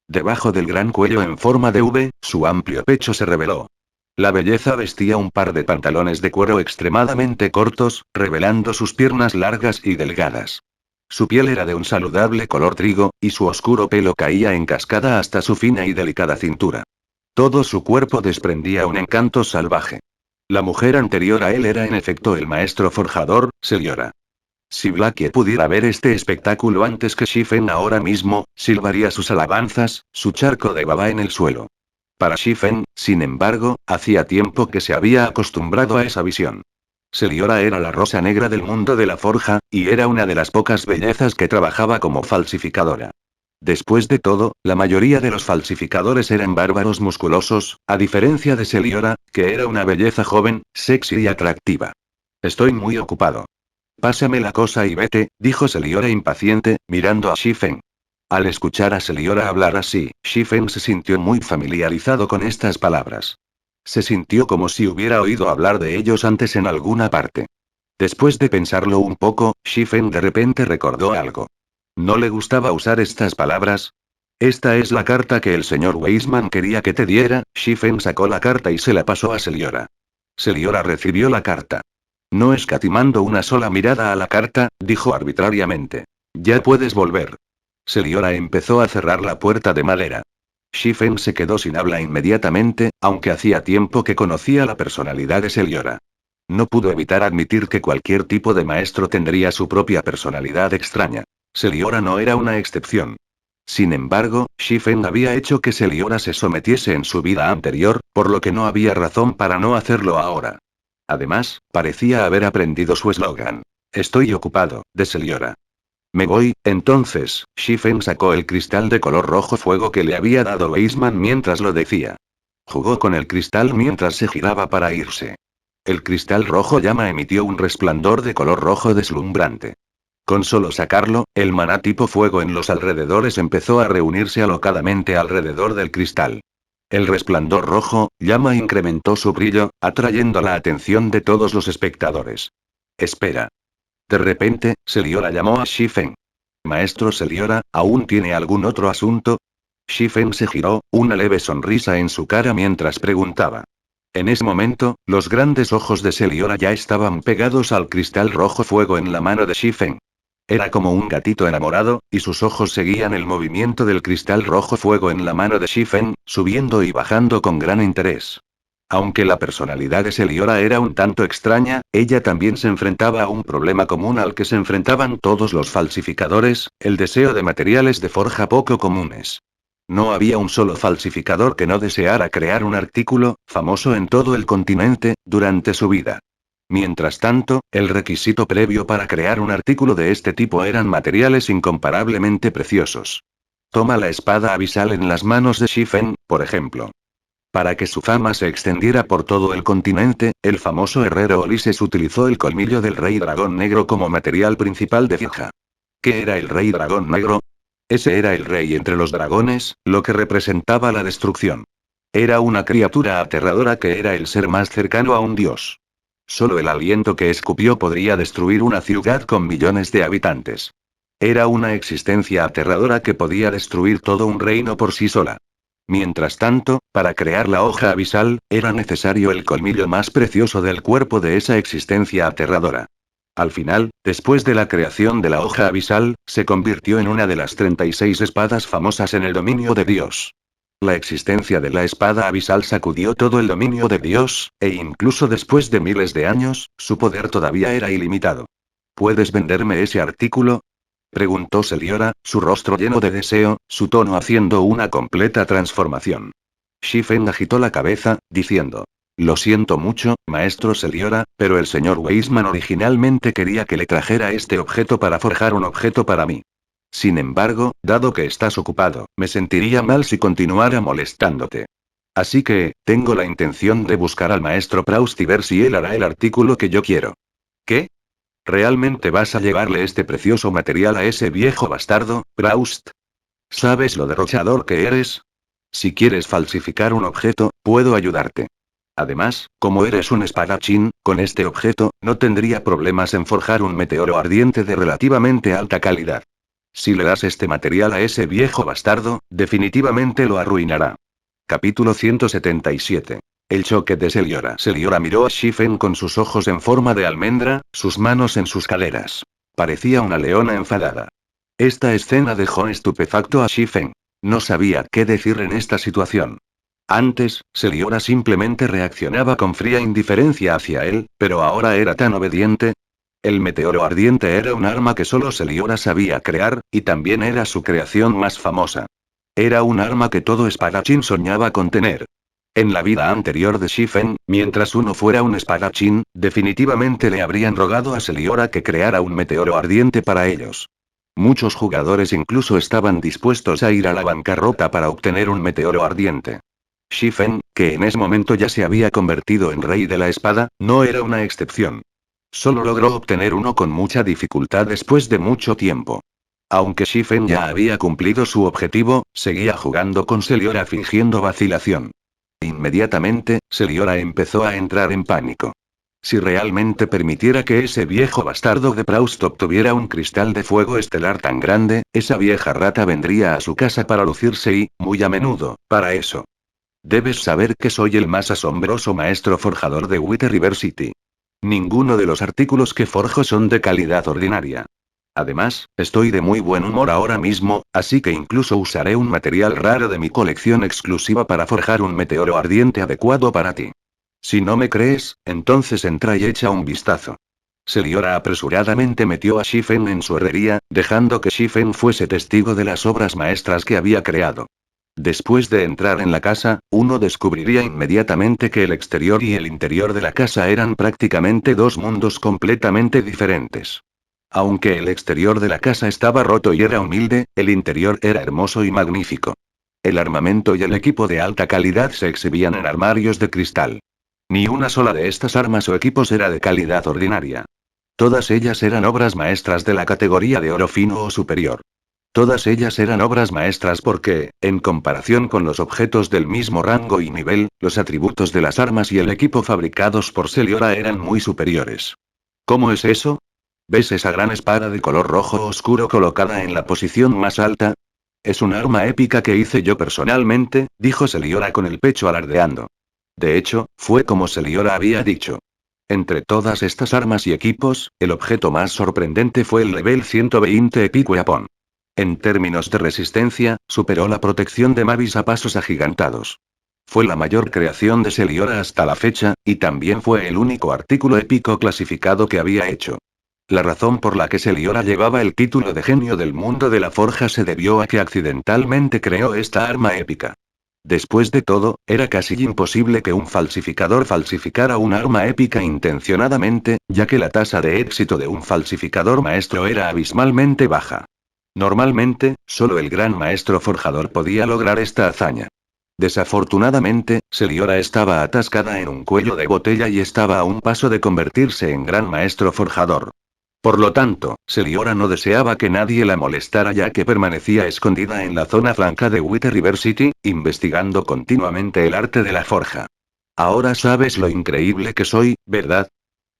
Debajo del gran cuello en forma de V, su amplio pecho se reveló. La belleza vestía un par de pantalones de cuero extremadamente cortos, revelando sus piernas largas y delgadas. Su piel era de un saludable color trigo, y su oscuro pelo caía en cascada hasta su fina y delicada cintura. Todo su cuerpo desprendía un encanto salvaje. La mujer anterior a él era en efecto el maestro forjador, Seliora. Si Blackie pudiera ver este espectáculo antes que Shifen ahora mismo, silbaría sus alabanzas, su charco de baba en el suelo. Para Shifen, sin embargo, hacía tiempo que se había acostumbrado a esa visión. Seliora era la rosa negra del mundo de la forja, y era una de las pocas bellezas que trabajaba como falsificadora. Después de todo, la mayoría de los falsificadores eran bárbaros musculosos, a diferencia de Seliora, que era una belleza joven, sexy y atractiva. Estoy muy ocupado. Pásame la cosa y vete, dijo Seliora impaciente, mirando a Shifen. Al escuchar a Seliora hablar así, Shifen se sintió muy familiarizado con estas palabras. Se sintió como si hubiera oído hablar de ellos antes en alguna parte. Después de pensarlo un poco, Shifen de repente recordó algo. ¿No le gustaba usar estas palabras? Esta es la carta que el señor Weisman quería que te diera. Shifen sacó la carta y se la pasó a Seliora. Seliora recibió la carta. No escatimando una sola mirada a la carta, dijo arbitrariamente. Ya puedes volver. Seliora empezó a cerrar la puerta de madera. Shifen se quedó sin habla inmediatamente, aunque hacía tiempo que conocía la personalidad de Seliora. No pudo evitar admitir que cualquier tipo de maestro tendría su propia personalidad extraña. Seliora no era una excepción. Sin embargo, Shifen había hecho que Seliora se sometiese en su vida anterior, por lo que no había razón para no hacerlo ahora. Además, parecía haber aprendido su eslogan. Estoy ocupado, de Seliora. Me voy, entonces. Shifen sacó el cristal de color rojo fuego que le había dado Weisman mientras lo decía. Jugó con el cristal mientras se giraba para irse. El cristal rojo llama emitió un resplandor de color rojo deslumbrante. Con solo sacarlo, el maná tipo fuego en los alrededores empezó a reunirse alocadamente alrededor del cristal. El resplandor rojo, llama incrementó su brillo, atrayendo la atención de todos los espectadores. Espera. De repente, Seliora llamó a Shifen. Maestro Celiora, ¿aún tiene algún otro asunto? Shifen se giró, una leve sonrisa en su cara mientras preguntaba. En ese momento, los grandes ojos de Celiora ya estaban pegados al cristal rojo fuego en la mano de Shifen. Era como un gatito enamorado, y sus ojos seguían el movimiento del cristal rojo fuego en la mano de Shifen, subiendo y bajando con gran interés. Aunque la personalidad de Celiora era un tanto extraña, ella también se enfrentaba a un problema común al que se enfrentaban todos los falsificadores, el deseo de materiales de forja poco comunes. No había un solo falsificador que no deseara crear un artículo, famoso en todo el continente, durante su vida. Mientras tanto, el requisito previo para crear un artículo de este tipo eran materiales incomparablemente preciosos. Toma la espada abisal en las manos de Shifen, por ejemplo. Para que su fama se extendiera por todo el continente, el famoso herrero Ulises utilizó el colmillo del rey dragón negro como material principal de forja. ¿Qué era el rey dragón negro? Ese era el rey entre los dragones, lo que representaba la destrucción. Era una criatura aterradora que era el ser más cercano a un dios. Solo el aliento que escupió podría destruir una ciudad con millones de habitantes. Era una existencia aterradora que podía destruir todo un reino por sí sola. Mientras tanto, para crear la hoja abisal, era necesario el colmillo más precioso del cuerpo de esa existencia aterradora. Al final, después de la creación de la hoja abisal, se convirtió en una de las 36 espadas famosas en el dominio de Dios. La existencia de la espada abisal sacudió todo el dominio de Dios, e incluso después de miles de años, su poder todavía era ilimitado. ¿Puedes venderme ese artículo? Preguntó Celiora, su rostro lleno de deseo, su tono haciendo una completa transformación. Shifen agitó la cabeza, diciendo. Lo siento mucho, maestro Celiora, pero el señor Weisman originalmente quería que le trajera este objeto para forjar un objeto para mí. Sin embargo, dado que estás ocupado, me sentiría mal si continuara molestándote. Así que, tengo la intención de buscar al maestro Proust y ver si él hará el artículo que yo quiero. ¿Qué? ¿Realmente vas a llevarle este precioso material a ese viejo bastardo, Proust? ¿Sabes lo derrochador que eres? Si quieres falsificar un objeto, puedo ayudarte. Además, como eres un espadachín, con este objeto, no tendría problemas en forjar un meteoro ardiente de relativamente alta calidad. Si le das este material a ese viejo bastardo, definitivamente lo arruinará. Capítulo 177. El choque de Celiora. Celiora miró a Shifen con sus ojos en forma de almendra, sus manos en sus caderas. Parecía una leona enfadada. Esta escena dejó estupefacto a Shifen. No sabía qué decir en esta situación. Antes, Celiora simplemente reaccionaba con fría indiferencia hacia él, pero ahora era tan obediente. El meteoro ardiente era un arma que solo Celiora sabía crear, y también era su creación más famosa. Era un arma que todo espadachín soñaba con tener. En la vida anterior de Shifen, mientras uno fuera un espadachín, definitivamente le habrían rogado a Celiora que creara un meteoro ardiente para ellos. Muchos jugadores incluso estaban dispuestos a ir a la bancarrota para obtener un meteoro ardiente. Shifen, que en ese momento ya se había convertido en rey de la espada, no era una excepción. Solo logró obtener uno con mucha dificultad después de mucho tiempo. Aunque Shifen ya había cumplido su objetivo, seguía jugando con Celiora fingiendo vacilación. Inmediatamente, Celiora empezó a entrar en pánico. Si realmente permitiera que ese viejo bastardo de Proust obtuviera un cristal de fuego estelar tan grande, esa vieja rata vendría a su casa para lucirse y, muy a menudo, para eso. Debes saber que soy el más asombroso maestro forjador de Wither River City. Ninguno de los artículos que forjo son de calidad ordinaria. Además, estoy de muy buen humor ahora mismo, así que incluso usaré un material raro de mi colección exclusiva para forjar un meteoro ardiente adecuado para ti. Si no me crees, entonces entra y echa un vistazo. Celiora apresuradamente metió a Shifen en su herrería, dejando que Shifen fuese testigo de las obras maestras que había creado. Después de entrar en la casa, uno descubriría inmediatamente que el exterior y el interior de la casa eran prácticamente dos mundos completamente diferentes. Aunque el exterior de la casa estaba roto y era humilde, el interior era hermoso y magnífico. El armamento y el equipo de alta calidad se exhibían en armarios de cristal. Ni una sola de estas armas o equipos era de calidad ordinaria. Todas ellas eran obras maestras de la categoría de oro fino o superior. Todas ellas eran obras maestras porque, en comparación con los objetos del mismo rango y nivel, los atributos de las armas y el equipo fabricados por Celiora eran muy superiores. ¿Cómo es eso? ¿Ves esa gran espada de color rojo oscuro colocada en la posición más alta? Es un arma épica que hice yo personalmente, dijo Seliora con el pecho alardeando. De hecho, fue como Seliora había dicho. Entre todas estas armas y equipos, el objeto más sorprendente fue el Level 120 Epic Weapon. En términos de resistencia, superó la protección de Mavis a pasos agigantados. Fue la mayor creación de Seliora hasta la fecha, y también fue el único artículo épico clasificado que había hecho. La razón por la que Seliora llevaba el título de genio del mundo de la forja se debió a que accidentalmente creó esta arma épica. Después de todo, era casi imposible que un falsificador falsificara un arma épica intencionadamente, ya que la tasa de éxito de un falsificador maestro era abismalmente baja. Normalmente, solo el gran maestro forjador podía lograr esta hazaña. Desafortunadamente, Seliora estaba atascada en un cuello de botella y estaba a un paso de convertirse en gran maestro forjador. Por lo tanto, Seliora no deseaba que nadie la molestara ya que permanecía escondida en la zona franca de Wither River City, investigando continuamente el arte de la forja. Ahora sabes lo increíble que soy, ¿verdad?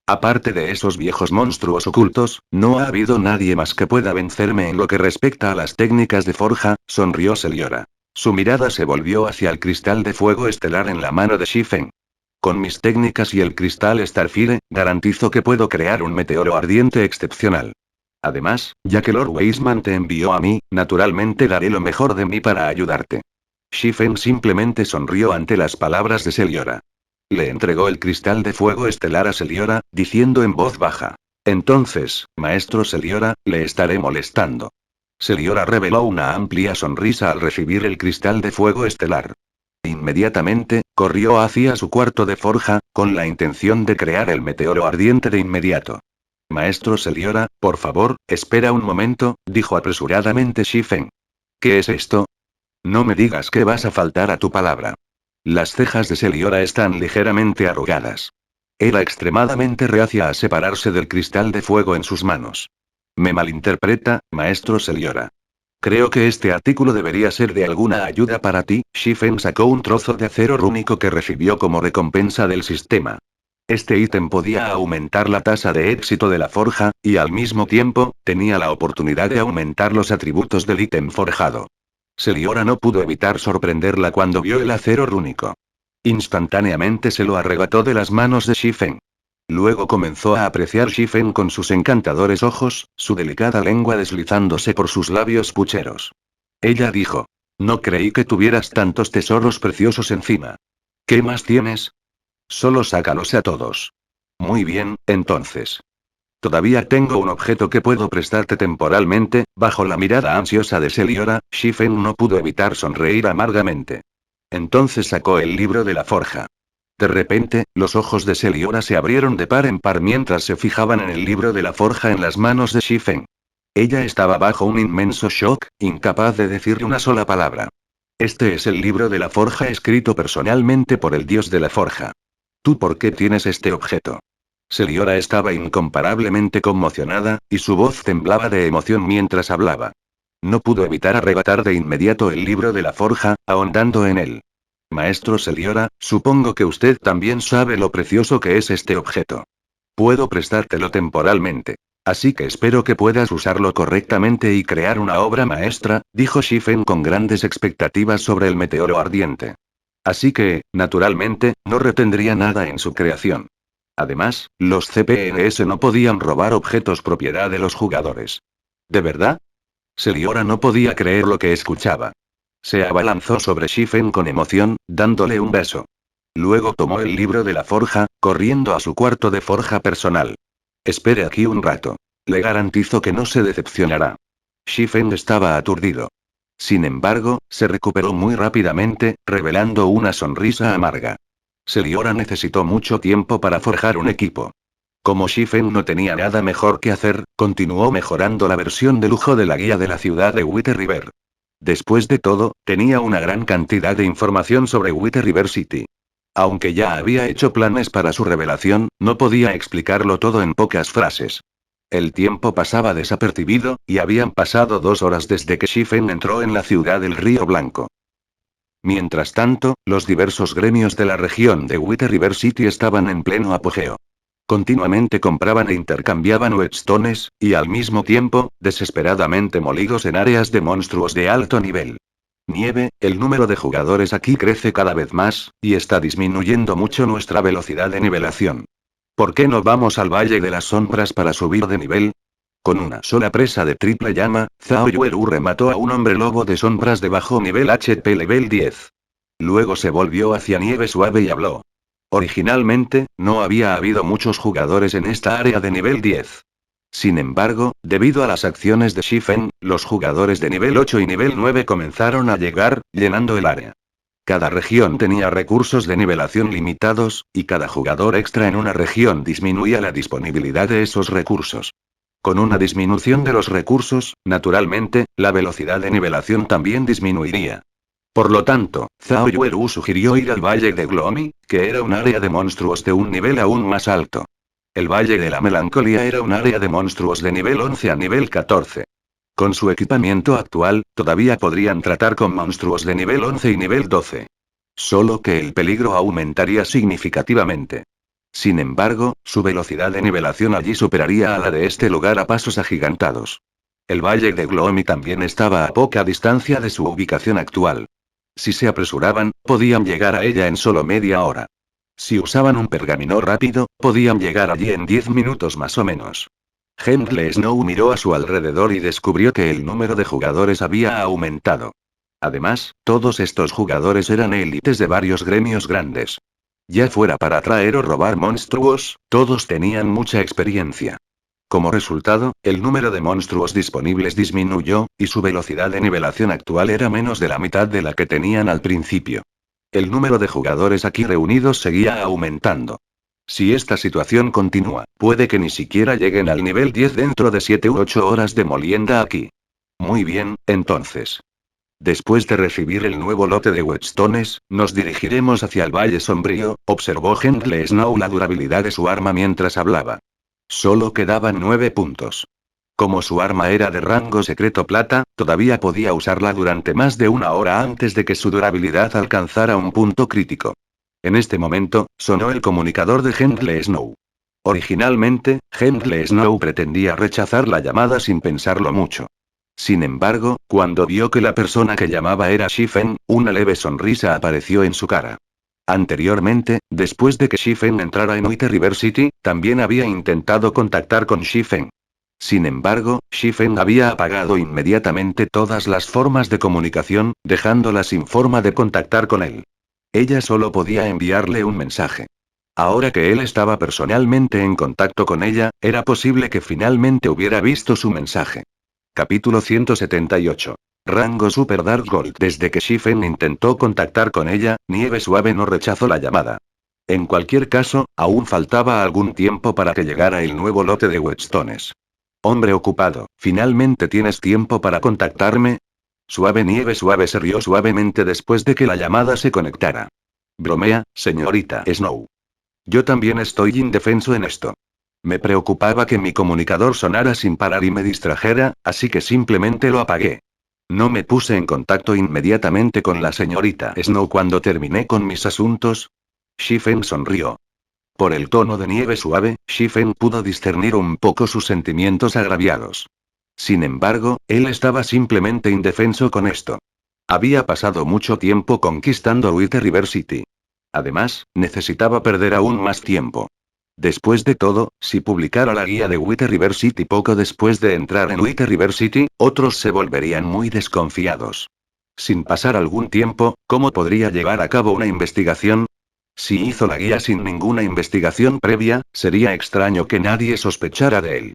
Aparte de esos viejos monstruos ocultos, no ha habido nadie más que pueda vencerme en lo que respecta a las técnicas de forja, sonrió Seliora. Su mirada se volvió hacia el cristal de fuego estelar en la mano de Shifen. Con mis técnicas y el cristal Starfire, garantizo que puedo crear un meteoro ardiente excepcional. Además, ya que Lord Weisman te envió a mí, naturalmente daré lo mejor de mí para ayudarte. Shifen simplemente sonrió ante las palabras de Seliora. Le entregó el cristal de fuego estelar a Seliora, diciendo en voz baja. Entonces, maestro Seliora, le estaré molestando. Seliora reveló una amplia sonrisa al recibir el cristal de fuego estelar. Inmediatamente, corrió hacia su cuarto de forja, con la intención de crear el meteoro ardiente de inmediato. Maestro Seliora, por favor, espera un momento, dijo apresuradamente Shifen. ¿Qué es esto? No me digas que vas a faltar a tu palabra. Las cejas de Seliora están ligeramente arrugadas. Era extremadamente reacia a separarse del cristal de fuego en sus manos. Me malinterpreta, maestro Seliora. Creo que este artículo debería ser de alguna ayuda para ti. Shifen sacó un trozo de acero rúnico que recibió como recompensa del sistema. Este ítem podía aumentar la tasa de éxito de la forja, y al mismo tiempo, tenía la oportunidad de aumentar los atributos del ítem forjado. Seliora no pudo evitar sorprenderla cuando vio el acero rúnico. Instantáneamente se lo arrebató de las manos de Shifen. Luego comenzó a apreciar Shifen con sus encantadores ojos, su delicada lengua deslizándose por sus labios pucheros. Ella dijo. No creí que tuvieras tantos tesoros preciosos encima. ¿Qué más tienes? Solo sácalos a todos. Muy bien, entonces. Todavía tengo un objeto que puedo prestarte temporalmente. Bajo la mirada ansiosa de Seliora, Shifen no pudo evitar sonreír amargamente. Entonces sacó el libro de la forja. De repente, los ojos de Seliora se abrieron de par en par mientras se fijaban en el libro de la forja en las manos de Shifen. Ella estaba bajo un inmenso shock, incapaz de decirle una sola palabra. Este es el libro de la forja escrito personalmente por el dios de la forja. ¿Tú por qué tienes este objeto? Seliora estaba incomparablemente conmocionada, y su voz temblaba de emoción mientras hablaba. No pudo evitar arrebatar de inmediato el libro de la forja, ahondando en él. Maestro Seliora, supongo que usted también sabe lo precioso que es este objeto. Puedo prestártelo temporalmente. Así que espero que puedas usarlo correctamente y crear una obra maestra, dijo Shifen con grandes expectativas sobre el meteoro ardiente. Así que, naturalmente, no retendría nada en su creación. Además, los CPNS no podían robar objetos propiedad de los jugadores. ¿De verdad? Seliora no podía creer lo que escuchaba. Se abalanzó sobre Shifen con emoción, dándole un beso. Luego tomó el libro de la forja, corriendo a su cuarto de forja personal. Espere aquí un rato. Le garantizo que no se decepcionará. Shifen estaba aturdido. Sin embargo, se recuperó muy rápidamente, revelando una sonrisa amarga. Seliora necesitó mucho tiempo para forjar un equipo. Como Shifen no tenía nada mejor que hacer, continuó mejorando la versión de lujo de la guía de la ciudad de Wither River. Después de todo, tenía una gran cantidad de información sobre Wither River City. Aunque ya había hecho planes para su revelación, no podía explicarlo todo en pocas frases. El tiempo pasaba desapercibido, y habían pasado 2 horas desde que Shifen entró en la ciudad del Río Blanco. Mientras tanto, los diversos gremios de la región de Wither River City estaban en pleno apogeo. Continuamente compraban e intercambiaban whetstones, y al mismo tiempo, desesperadamente molidos en áreas de monstruos de alto nivel. Nieve, el número de jugadores aquí crece cada vez más, y está disminuyendo mucho nuestra velocidad de nivelación. ¿Por qué no vamos al Valle de las Sombras para subir de nivel? Con una sola presa de triple llama, Zhao Yuelu remató a un hombre lobo de sombras de bajo nivel HP level 10. Luego se volvió hacia Nieve Suave y habló. Originalmente, no había habido muchos jugadores en esta área de nivel 10. Sin embargo, debido a las acciones de Shifen, los jugadores de nivel 8 y nivel 9 comenzaron a llegar, llenando el área. Cada región tenía recursos de nivelación limitados, y cada jugador extra en una región disminuía la disponibilidad de esos recursos. Con una disminución de los recursos, naturalmente, la velocidad de nivelación también disminuiría. Por lo tanto, Zhao Yuelu sugirió ir al Valle de Gloomy, que era un área de monstruos de un nivel aún más alto. El Valle de la Melancolía era un área de monstruos de nivel 11 a nivel 14. Con su equipamiento actual, todavía podrían tratar con monstruos de nivel 11 y nivel 12. Solo que el peligro aumentaría significativamente. Sin embargo, su velocidad de nivelación allí superaría a la de este lugar a pasos agigantados. El Valle de Gloomy también estaba a poca distancia de su ubicación actual. Si se apresuraban, podían llegar a ella en solo media hora. Si usaban un pergamino rápido, podían llegar allí en 10 minutos más o menos. Henry Snow miró a su alrededor y descubrió que el número de jugadores había aumentado. Además, todos estos jugadores eran élites de varios gremios grandes. Ya fuera para atraer o robar monstruos, todos tenían mucha experiencia. Como resultado, el número de monstruos disponibles disminuyó, y su velocidad de nivelación actual era menos de la mitad de la que tenían al principio. El número de jugadores aquí reunidos seguía aumentando. Si esta situación continúa, puede que ni siquiera lleguen al nivel 10 dentro de 7 u 8 horas de molienda aquí. Muy bien, entonces. Después de recibir el nuevo lote de whetstones, nos dirigiremos hacia el Valle Sombrío, observó Henry Snow la durabilidad de su arma mientras hablaba. Solo quedaban 9 puntos. Como su arma era de rango secreto plata, todavía podía usarla durante más de una hora antes de que su durabilidad alcanzara un punto crítico. En este momento, sonó el comunicador de Henry Snow. Originalmente, Henry Snow pretendía rechazar la llamada sin pensarlo mucho. Sin embargo, cuando vio que la persona que llamaba era Shifen, una leve sonrisa apareció en su cara. Anteriormente, después de que Shifen entrara en White River City, también había intentado contactar con Shifen. Sin embargo, Shifen había apagado inmediatamente todas las formas de comunicación, dejándola sin forma de contactar con él. Ella solo podía enviarle un mensaje. Ahora que él estaba personalmente en contacto con ella, era posible que finalmente hubiera visto su mensaje. Capítulo 178. Rango Super Dark Gold. Desde que Shifen intentó contactar con ella, Nieve Suave no rechazó la llamada. En cualquier caso, aún faltaba algún tiempo para que llegara el nuevo lote de whetstones. Hombre ocupado, ¿finalmente tienes tiempo para contactarme? Suave Nieve Suave se rió suavemente después de que la llamada se conectara. Bromea, señorita Snow. Yo también estoy indefenso en esto. Me preocupaba que mi comunicador sonara sin parar y me distrajera, así que simplemente lo apagué. No me puse en contacto inmediatamente con la señorita Snow cuando terminé con mis asuntos. Shifen sonrió. Por el tono de Nieve Suave, Shifen pudo discernir un poco sus sentimientos agraviados. Sin embargo, él estaba simplemente indefenso con esto. Había pasado mucho tiempo conquistando White River City. Además, necesitaba perder aún más tiempo. Después de todo, si publicara la guía de White River City poco después de entrar en White River City, otros se volverían muy desconfiados. Sin pasar algún tiempo, ¿cómo podría llevar a cabo una investigación? Si hizo la guía sin ninguna investigación previa, sería extraño que nadie sospechara de él.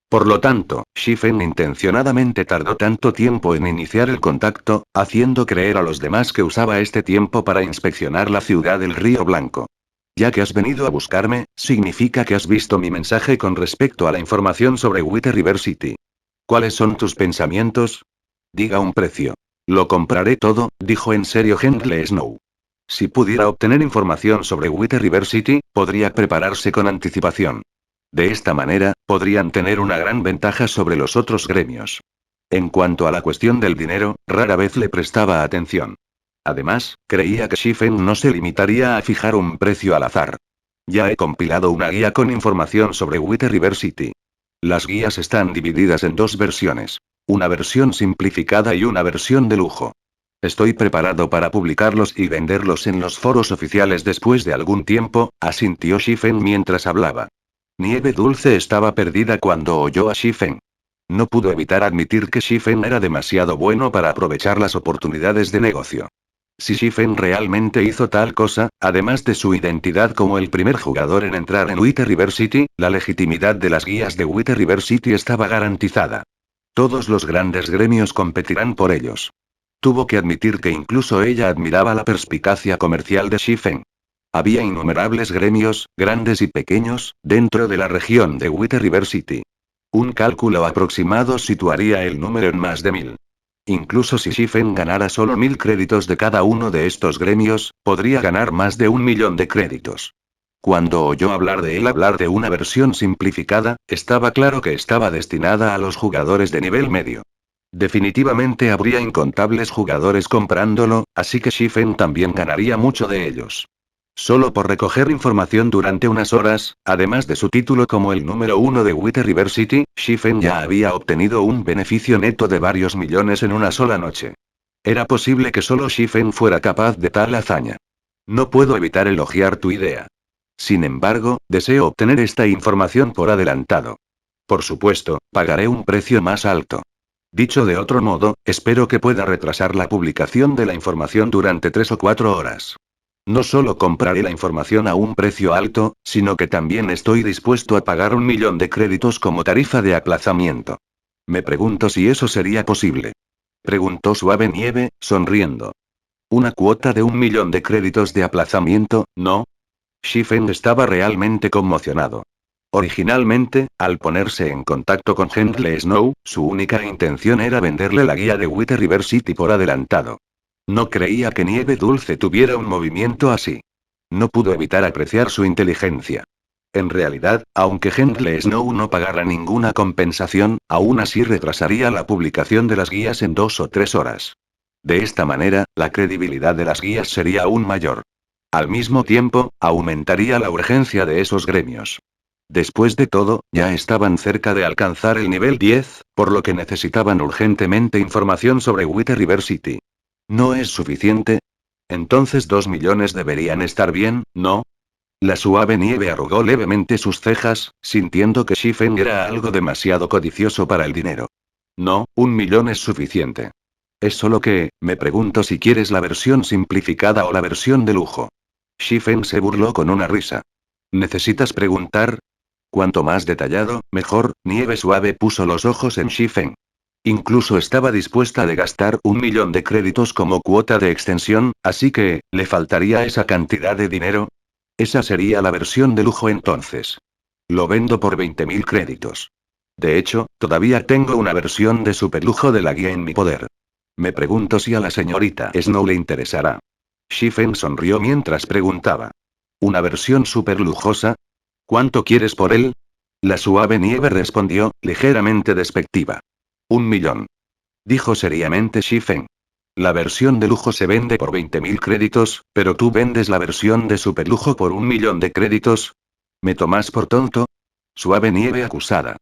Por lo tanto, Shifen intencionadamente tardó tanto tiempo en iniciar el contacto, haciendo creer a los demás que usaba este tiempo para inspeccionar la ciudad del Río Blanco. Ya que has venido a buscarme, significa que has visto mi mensaje con respecto a la información sobre White River City. ¿Cuáles son tus pensamientos? Diga un precio. Lo compraré todo, dijo en serio Henry Snow. Si pudiera obtener información sobre White River City, podría prepararse con anticipación. De esta manera, podrían tener una gran ventaja sobre los otros gremios. En cuanto a la cuestión del dinero, rara vez le prestaba atención. Además, creía que Shifen no se limitaría a fijar un precio al azar. Ya he compilado una guía con información sobre Wither River City. Las guías están divididas en dos versiones. Una versión simplificada y una versión de lujo. Estoy preparado para publicarlos y venderlos en los foros oficiales después de algún tiempo, asintió Shifen mientras hablaba. Nieve Dulce estaba perdida cuando oyó a Shifen. No pudo evitar admitir que Shifen era demasiado bueno para aprovechar las oportunidades de negocio. Si Shifen realmente hizo tal cosa, además de su identidad como el primer jugador en entrar en Wither River City, la legitimidad de las guías de Wither River City estaba garantizada. Todos los grandes gremios competirán por ellos. Tuvo que admitir que incluso ella admiraba la perspicacia comercial de Shifen. Había innumerables gremios, grandes y pequeños, dentro de la región de Wither River City. Un cálculo aproximado situaría el número en más de 1000. Incluso si Shifen ganara solo 1000 créditos de cada uno de estos gremios, podría ganar más de 1 millón de créditos. Cuando oyó hablar de una versión simplificada, estaba claro que estaba destinada a los jugadores de nivel medio. Definitivamente habría incontables jugadores comprándolo, así que Shifen también ganaría mucho de ellos. Solo por recoger información durante unas horas, además de su título como el número uno de Wither River City, Shifen ya había obtenido un beneficio neto de varios millones en una sola noche. Era posible que solo Shifen fuera capaz de tal hazaña. No puedo evitar elogiar tu idea. Sin embargo, deseo obtener esta información por adelantado. Por supuesto, pagaré un precio más alto. Dicho de otro modo, espero que pueda retrasar la publicación de la información durante 3 o 4 horas. No solo compraré la información a un precio alto, sino que también estoy dispuesto a pagar 1 millón de créditos como tarifa de aplazamiento. Me pregunto si eso sería posible. Preguntó Suave Nieve, sonriendo. Una cuota de 1 millón de créditos de aplazamiento, ¿no? Shifen estaba realmente conmocionado. Originalmente, al ponerse en contacto con Hendley Snow, su única intención era venderle la guía de Wither River City por adelantado. No creía que Nieve Dulce tuviera un movimiento así. No pudo evitar apreciar su inteligencia. En realidad, aunque Hendley Snow no pagara ninguna compensación, aún así retrasaría la publicación de las guías en 2 o 3 horas. De esta manera, la credibilidad de las guías sería aún mayor. Al mismo tiempo, aumentaría la urgencia de esos gremios. Después de todo, ya estaban cerca de alcanzar el nivel 10, por lo que necesitaban urgentemente información sobre Wither River City. ¿No es suficiente? Entonces 2 millones deberían estar bien, ¿no? La Suave Nieve arrugó levemente sus cejas, sintiendo que Shifen era algo demasiado codicioso para el dinero. No, 1 millón es suficiente. Es solo que, me pregunto si quieres la versión simplificada o la versión de lujo. Shifen se burló con una risa. ¿Necesitas preguntar? Cuanto más detallado, mejor. Nieve Suave puso los ojos en Shifen. Incluso estaba dispuesta a gastar 1 millón de créditos como cuota de extensión, así que, ¿le faltaría esa cantidad de dinero? Esa sería la versión de lujo entonces. Lo vendo por 20.000 créditos. De hecho, todavía tengo una versión de superlujo de la guía en mi poder. Me pregunto si a la señorita Snow le interesará. Shifen sonrió mientras preguntaba. ¿Una versión superlujosa? ¿Cuánto quieres por él? La Suave Nieve respondió, ligeramente despectiva. 1 millón. Dijo seriamente Shifen. La versión de lujo se vende por 20.000 créditos, pero tú vendes la versión de superlujo por 1 millón de créditos. ¿Me tomas por tonto? Suave Nieve acusada.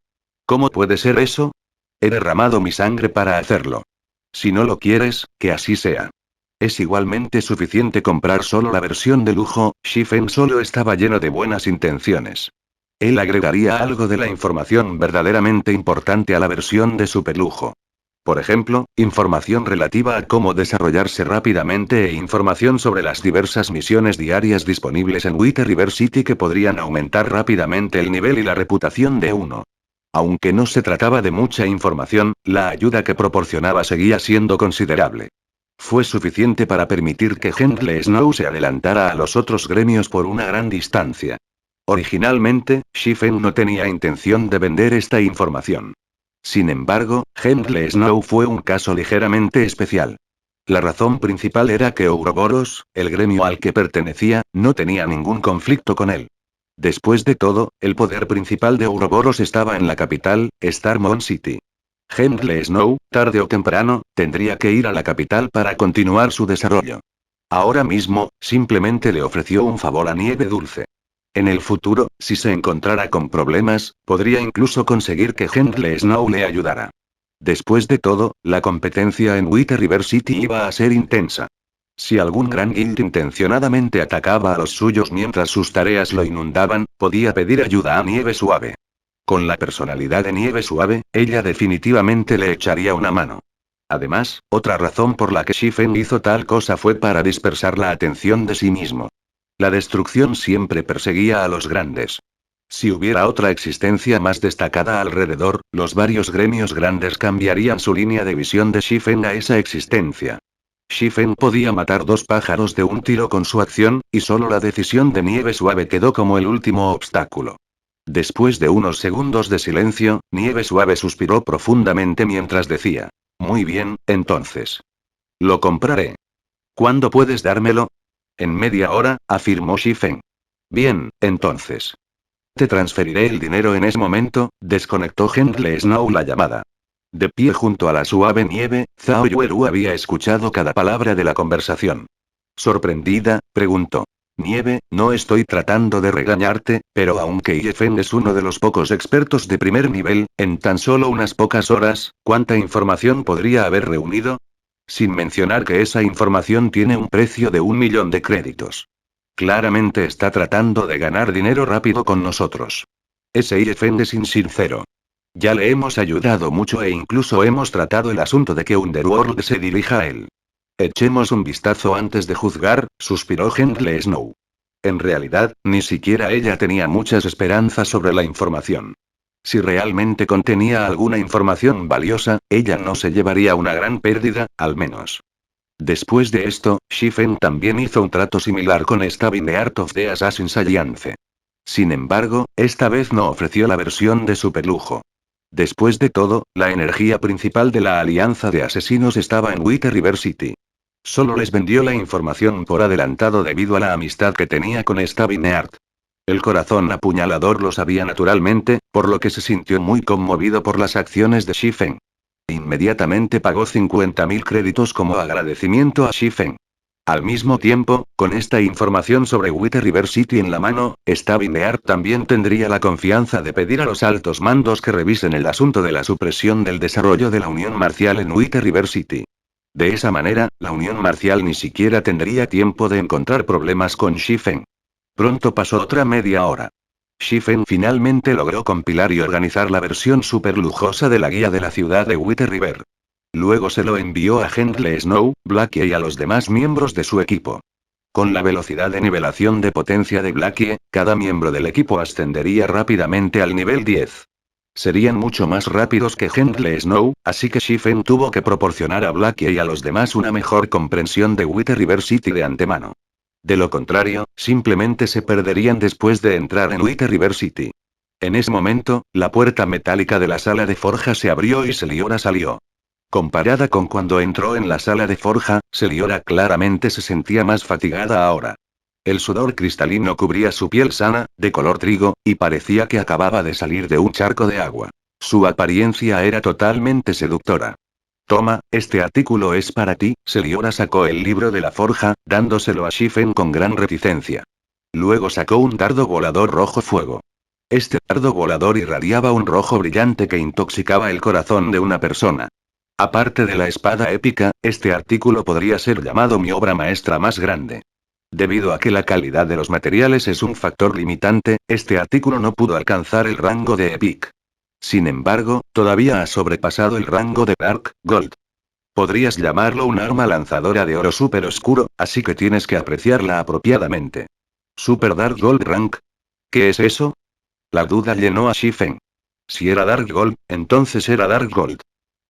¿Cómo puede ser eso? He derramado mi sangre para hacerlo. Si no lo quieres, que así sea. Es igualmente suficiente comprar solo la versión de lujo. Shifen solo estaba lleno de buenas intenciones. Él agregaría algo de la información verdaderamente importante a la versión de superlujo. Por ejemplo, información relativa a cómo desarrollarse rápidamente e información sobre las diversas misiones diarias disponibles en Wither River City que podrían aumentar rápidamente el nivel y la reputación de uno. Aunque no se trataba de mucha información, la ayuda que proporcionaba seguía siendo considerable. Fue suficiente para permitir que Hendley Snow se adelantara a los otros gremios por una gran distancia. Originalmente, Shifen no tenía intención de vender esta información. Sin embargo, Hendley Snow fue un caso ligeramente especial. La razón principal era que Ouroboros, el gremio al que pertenecía, no tenía ningún conflicto con él. Después de todo, el poder principal de Ouroboros estaba en la capital, Starmont City. Hendley Snow, tarde o temprano, tendría que ir a la capital para continuar su desarrollo. Ahora mismo, simplemente le ofreció un favor a Nieve Dulce. En el futuro, si se encontrara con problemas, podría incluso conseguir que Hendley Snow le ayudara. Después de todo, la competencia en White River City iba a ser intensa. Si algún gran guild intencionadamente atacaba a los suyos mientras sus tareas lo inundaban, podía pedir ayuda a Nieve Suave. Con la personalidad de Nieve Suave, ella definitivamente le echaría una mano. Además, otra razón por la que Shifen hizo tal cosa fue para dispersar la atención de sí mismo. La destrucción siempre perseguía a los grandes. Si hubiera otra existencia más destacada alrededor, los varios gremios grandes cambiarían su línea de visión de Shifen a esa existencia. Shifen podía matar dos pájaros de un tiro con su acción, y solo la decisión de Nieve Suave quedó como el último obstáculo. Después de unos segundos de silencio, Nieve Suave suspiró profundamente mientras decía: muy bien, entonces. Lo compraré. ¿Cuándo puedes dármelo? En media hora, afirmó Shifen. Bien, entonces. Te transferiré el dinero en ese momento. Desconectó Hendley Snow la llamada. De pie junto a la suave nieve, Zhao Yuelu había escuchado cada palabra de la conversación. Sorprendida, preguntó: Nieve, no estoy tratando de regañarte, pero aunque Yefen es uno de los pocos expertos de primer nivel, en tan solo unas pocas horas, ¿cuánta información podría haber reunido? Sin mencionar que esa información tiene un precio de 1.000.000 de créditos. Claramente está tratando de ganar dinero rápido con nosotros. Ese Yefen es insincero. Ya le hemos ayudado mucho e incluso hemos tratado el asunto de que Underworld se dirija a él. Echemos un vistazo antes de juzgar, suspiró Hendley Snow. En realidad, ni siquiera ella tenía muchas esperanzas sobre la información. Si realmente contenía alguna información valiosa, ella no se llevaría una gran pérdida, al menos. Después de esto, Shifen también hizo un trato similar con Stabin The Art of the Assassin's Alliance. Sin embargo, esta vez no ofreció la versión de superlujo. Después de todo, la energía principal de la alianza de asesinos estaba en White River City. Solo les vendió la información por adelantado debido a la amistad que tenía con Stabin The Art. El corazón apuñalador lo sabía naturalmente, por lo que se sintió muy conmovido por las acciones de Shifen. Inmediatamente pagó 50.000 créditos como agradecimiento a Shifen. Al mismo tiempo, con esta información sobre White River City en la mano, Stabin The Art también tendría la confianza de pedir a los altos mandos que revisen el asunto de la supresión del desarrollo de la Unión Marcial en White River City. De esa manera, la Unión Marcial ni siquiera tendría tiempo de encontrar problemas con Shifen. Pronto pasó otra media hora. Shifen finalmente logró compilar y organizar la versión super lujosa de la guía de la ciudad de White River. Luego se lo envió a Hendley Snow, Blackie y a los demás miembros de su equipo. Con la velocidad de nivelación de potencia de Blackie, cada miembro del equipo ascendería rápidamente al nivel 10. Serían mucho más rápidos que Hendley Snow, así que Shifen tuvo que proporcionar a Blackie y a los demás una mejor comprensión de White River City de antemano. De lo contrario, simplemente se perderían después de entrar en White River City. En ese momento, la puerta metálica de la sala de forja se abrió y Seliora salió. Comparada con cuando entró en la sala de forja, Seliora claramente se sentía más fatigada ahora. El sudor cristalino cubría su piel sana, de color trigo, y parecía que acababa de salir de un charco de agua. Su apariencia era totalmente seductora. Toma, este artículo es para ti. Seliora sacó el libro de la forja, dándoselo a Shifen con gran reticencia. Luego sacó un dardo volador rojo fuego. Este dardo volador irradiaba un rojo brillante que intoxicaba el corazón de una persona. Aparte de la espada épica, este artículo podría ser llamado mi obra maestra más grande. Debido a que la calidad de los materiales es un factor limitante, este artículo no pudo alcanzar el rango de Epic. Sin embargo, todavía ha sobrepasado el rango de Dark Gold. Podrías llamarlo un arma lanzadora de oro súper oscuro, así que tienes que apreciarla apropiadamente. ¿Super Dark Gold Rank? ¿Qué es eso? La duda llenó a Shifen. Si era Dark Gold, entonces era Dark Gold.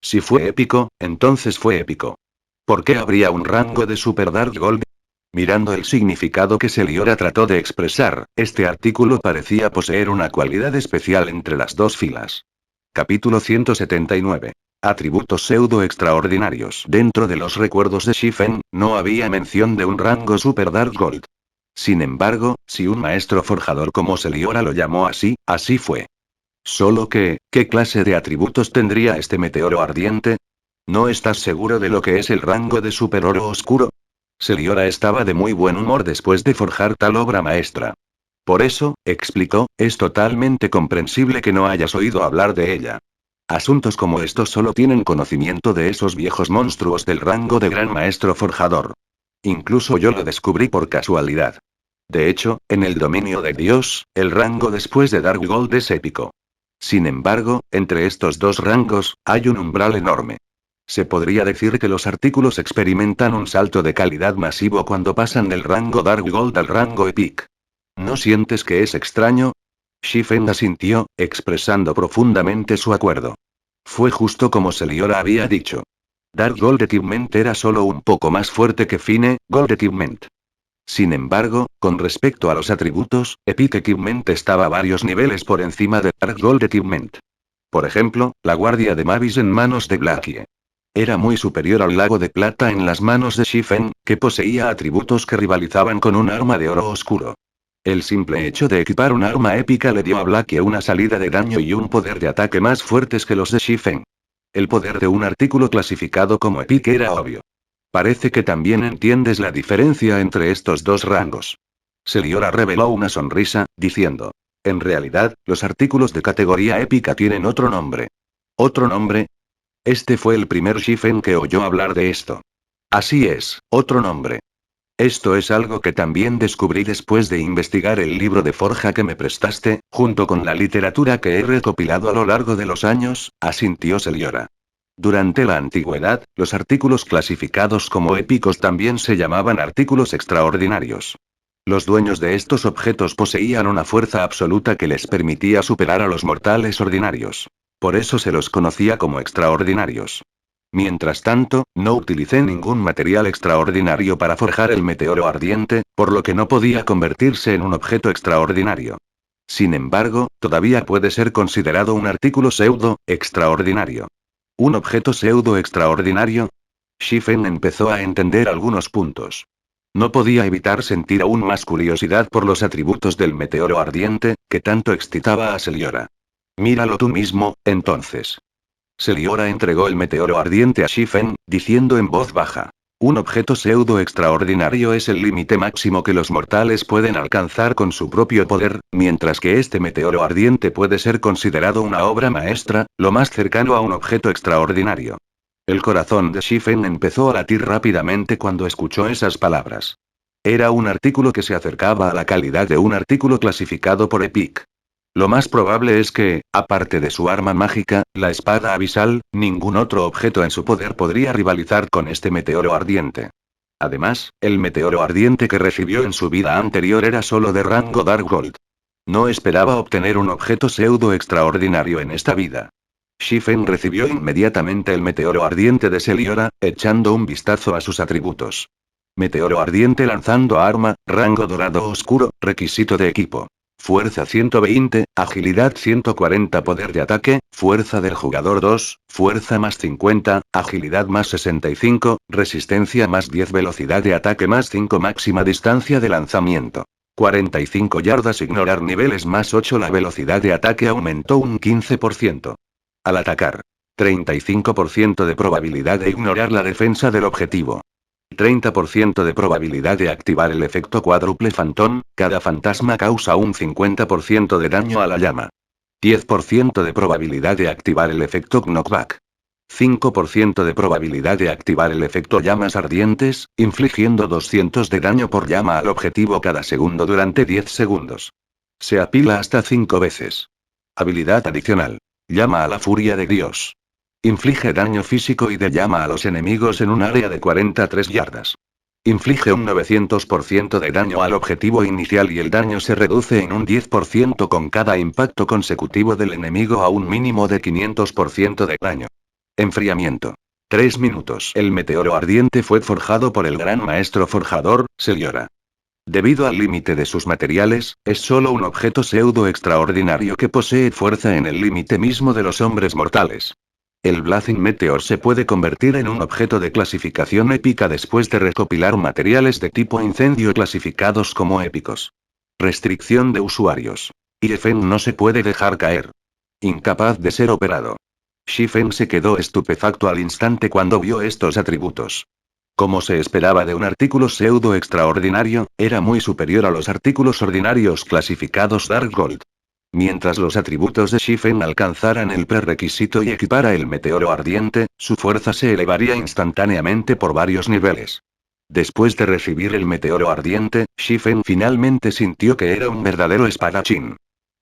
Si fue épico, entonces fue épico. ¿Por qué habría un rango de Super Dark Gold? Mirando el significado que Seliora trató de expresar, este artículo parecía poseer una cualidad especial entre las dos filas. Capítulo 179. Atributos pseudo extraordinarios. Dentro de los recuerdos de Shifen, no había mención de un rango Super Dark Gold. Sin embargo, si un maestro forjador como Seliora lo llamó así, así fue. Solo que, ¿qué clase de atributos tendría este meteoro ardiente? ¿No estás seguro de lo que es el rango de Super Oro Oscuro? Seliora estaba de muy buen humor después de forjar tal obra maestra. Por eso, explicó, es totalmente comprensible que no hayas oído hablar de ella. Asuntos como estos solo tienen conocimiento de esos viejos monstruos del rango de gran maestro forjador. Incluso yo lo descubrí por casualidad. De hecho, en el dominio de Dios, el rango después de Dark Gold es épico. Sin embargo, entre estos dos rangos, hay un umbral enorme. Se podría decir que los artículos experimentan un salto de calidad masivo cuando pasan del rango Dark Gold al rango Epic. ¿No sientes que es extraño? Shifen asintió, expresando profundamente su acuerdo. Fue justo como Seliora había dicho. Dark Gold Achievement era solo un poco más fuerte que Fine Gold Achievement. Sin embargo, con respecto a los atributos, Epic Achievement estaba varios niveles por encima de Dark Gold Achievement. Por ejemplo, la guardia de Mavis en manos de Blackie era muy superior al lago de plata en las manos de Shifen, que poseía atributos que rivalizaban con un arma de oro oscuro. El simple hecho de equipar un arma épica le dio a Blackie una salida de daño y un poder de ataque más fuertes que los de Shifen. El poder de un artículo clasificado como Epic era obvio. Parece que también entiendes la diferencia entre estos dos rangos. Seliora reveló una sonrisa, diciendo. En realidad, los artículos de categoría épica tienen otro nombre. ¿Otro nombre? Este fue el primer Shifen que oyó hablar de esto. Así es, otro nombre. Esto es algo que también descubrí después de investigar el libro de forja que me prestaste, junto con la literatura que he recopilado a lo largo de los años, asintió Seliora. Durante la antigüedad, los artículos clasificados como épicos también se llamaban artículos extraordinarios. Los dueños de estos objetos poseían una fuerza absoluta que les permitía superar a los mortales ordinarios. Por eso se los conocía como extraordinarios. Mientras tanto, no utilicé ningún material extraordinario para forjar el meteoro ardiente, por lo que no podía convertirse en un objeto extraordinario. Sin embargo, todavía puede ser considerado un artículo pseudo extraordinario. ¿Un objeto pseudo extraordinario? Shifen empezó a entender algunos puntos. No podía evitar sentir aún más curiosidad por los atributos del meteoro ardiente, que tanto excitaba a Seliora. Míralo tú mismo, entonces. Seliora entregó el meteoro ardiente a Shifen, diciendo en voz baja. Un objeto pseudo extraordinario es el límite máximo que los mortales pueden alcanzar con su propio poder, mientras que este meteoro ardiente puede ser considerado una obra maestra, lo más cercano a un objeto extraordinario. El corazón de Shifen empezó a latir rápidamente cuando escuchó esas palabras. Era un artículo que se acercaba a la calidad de un artículo clasificado por Epic. Lo más probable es que, aparte de su arma mágica, la espada abisal, ningún otro objeto en su poder podría rivalizar con este meteoro ardiente. Además, el meteoro ardiente que recibió en su vida anterior era solo de rango Dark Gold. No esperaba obtener un objeto pseudo extraordinario en esta vida. Shifen recibió inmediatamente el meteoro ardiente de Seliora, echando un vistazo a sus atributos. Meteoro ardiente lanzando arma, rango dorado oscuro, requisito de equipo. Fuerza 120, agilidad 140, poder de ataque, fuerza del jugador 2, fuerza más 50, agilidad más 65, resistencia más 10, velocidad de ataque más 5, máxima distancia de lanzamiento. 45 yardas, ignorar niveles más 8, la velocidad de ataque aumentó un 15%. Al atacar. 35% de probabilidad de ignorar la defensa del objetivo. 30% de probabilidad de activar el efecto cuádruple fantón, cada fantasma causa un 50% de daño a la llama. 10% de probabilidad de activar el efecto knockback. 5% de probabilidad de activar el efecto llamas ardientes, infligiendo 200 de daño por llama al objetivo cada segundo durante 10 segundos. Se apila hasta 5 veces. Habilidad adicional. Llama a la furia de Dios. Inflige daño físico y de llama a los enemigos en un área de 43 yardas. Inflige un 900% de daño al objetivo inicial y el daño se reduce en un 10% con cada impacto consecutivo del enemigo a un mínimo de 500% de daño. Enfriamiento. 3 minutos. El meteoro ardiente fue forjado por el gran maestro forjador, Seliora. Debido al límite de sus materiales, es solo un objeto pseudo extraordinario que posee fuerza en el límite mismo de los hombres mortales. El Blazing Meteor se puede convertir en un objeto de clasificación épica después de recopilar materiales de tipo incendio clasificados como épicos. Restricción de usuarios. Shifen no se puede dejar caer. Incapaz de ser operado. Shifen se quedó estupefacto al instante cuando vio estos atributos. Como se esperaba de un artículo pseudo extraordinario, era muy superior a los artículos ordinarios clasificados Dark Gold. Mientras los atributos de Shifen alcanzaran el prerequisito y equipara el meteoro ardiente, su fuerza se elevaría instantáneamente por varios niveles. Después de recibir el meteoro ardiente, Shifen finalmente sintió que era un verdadero espadachín.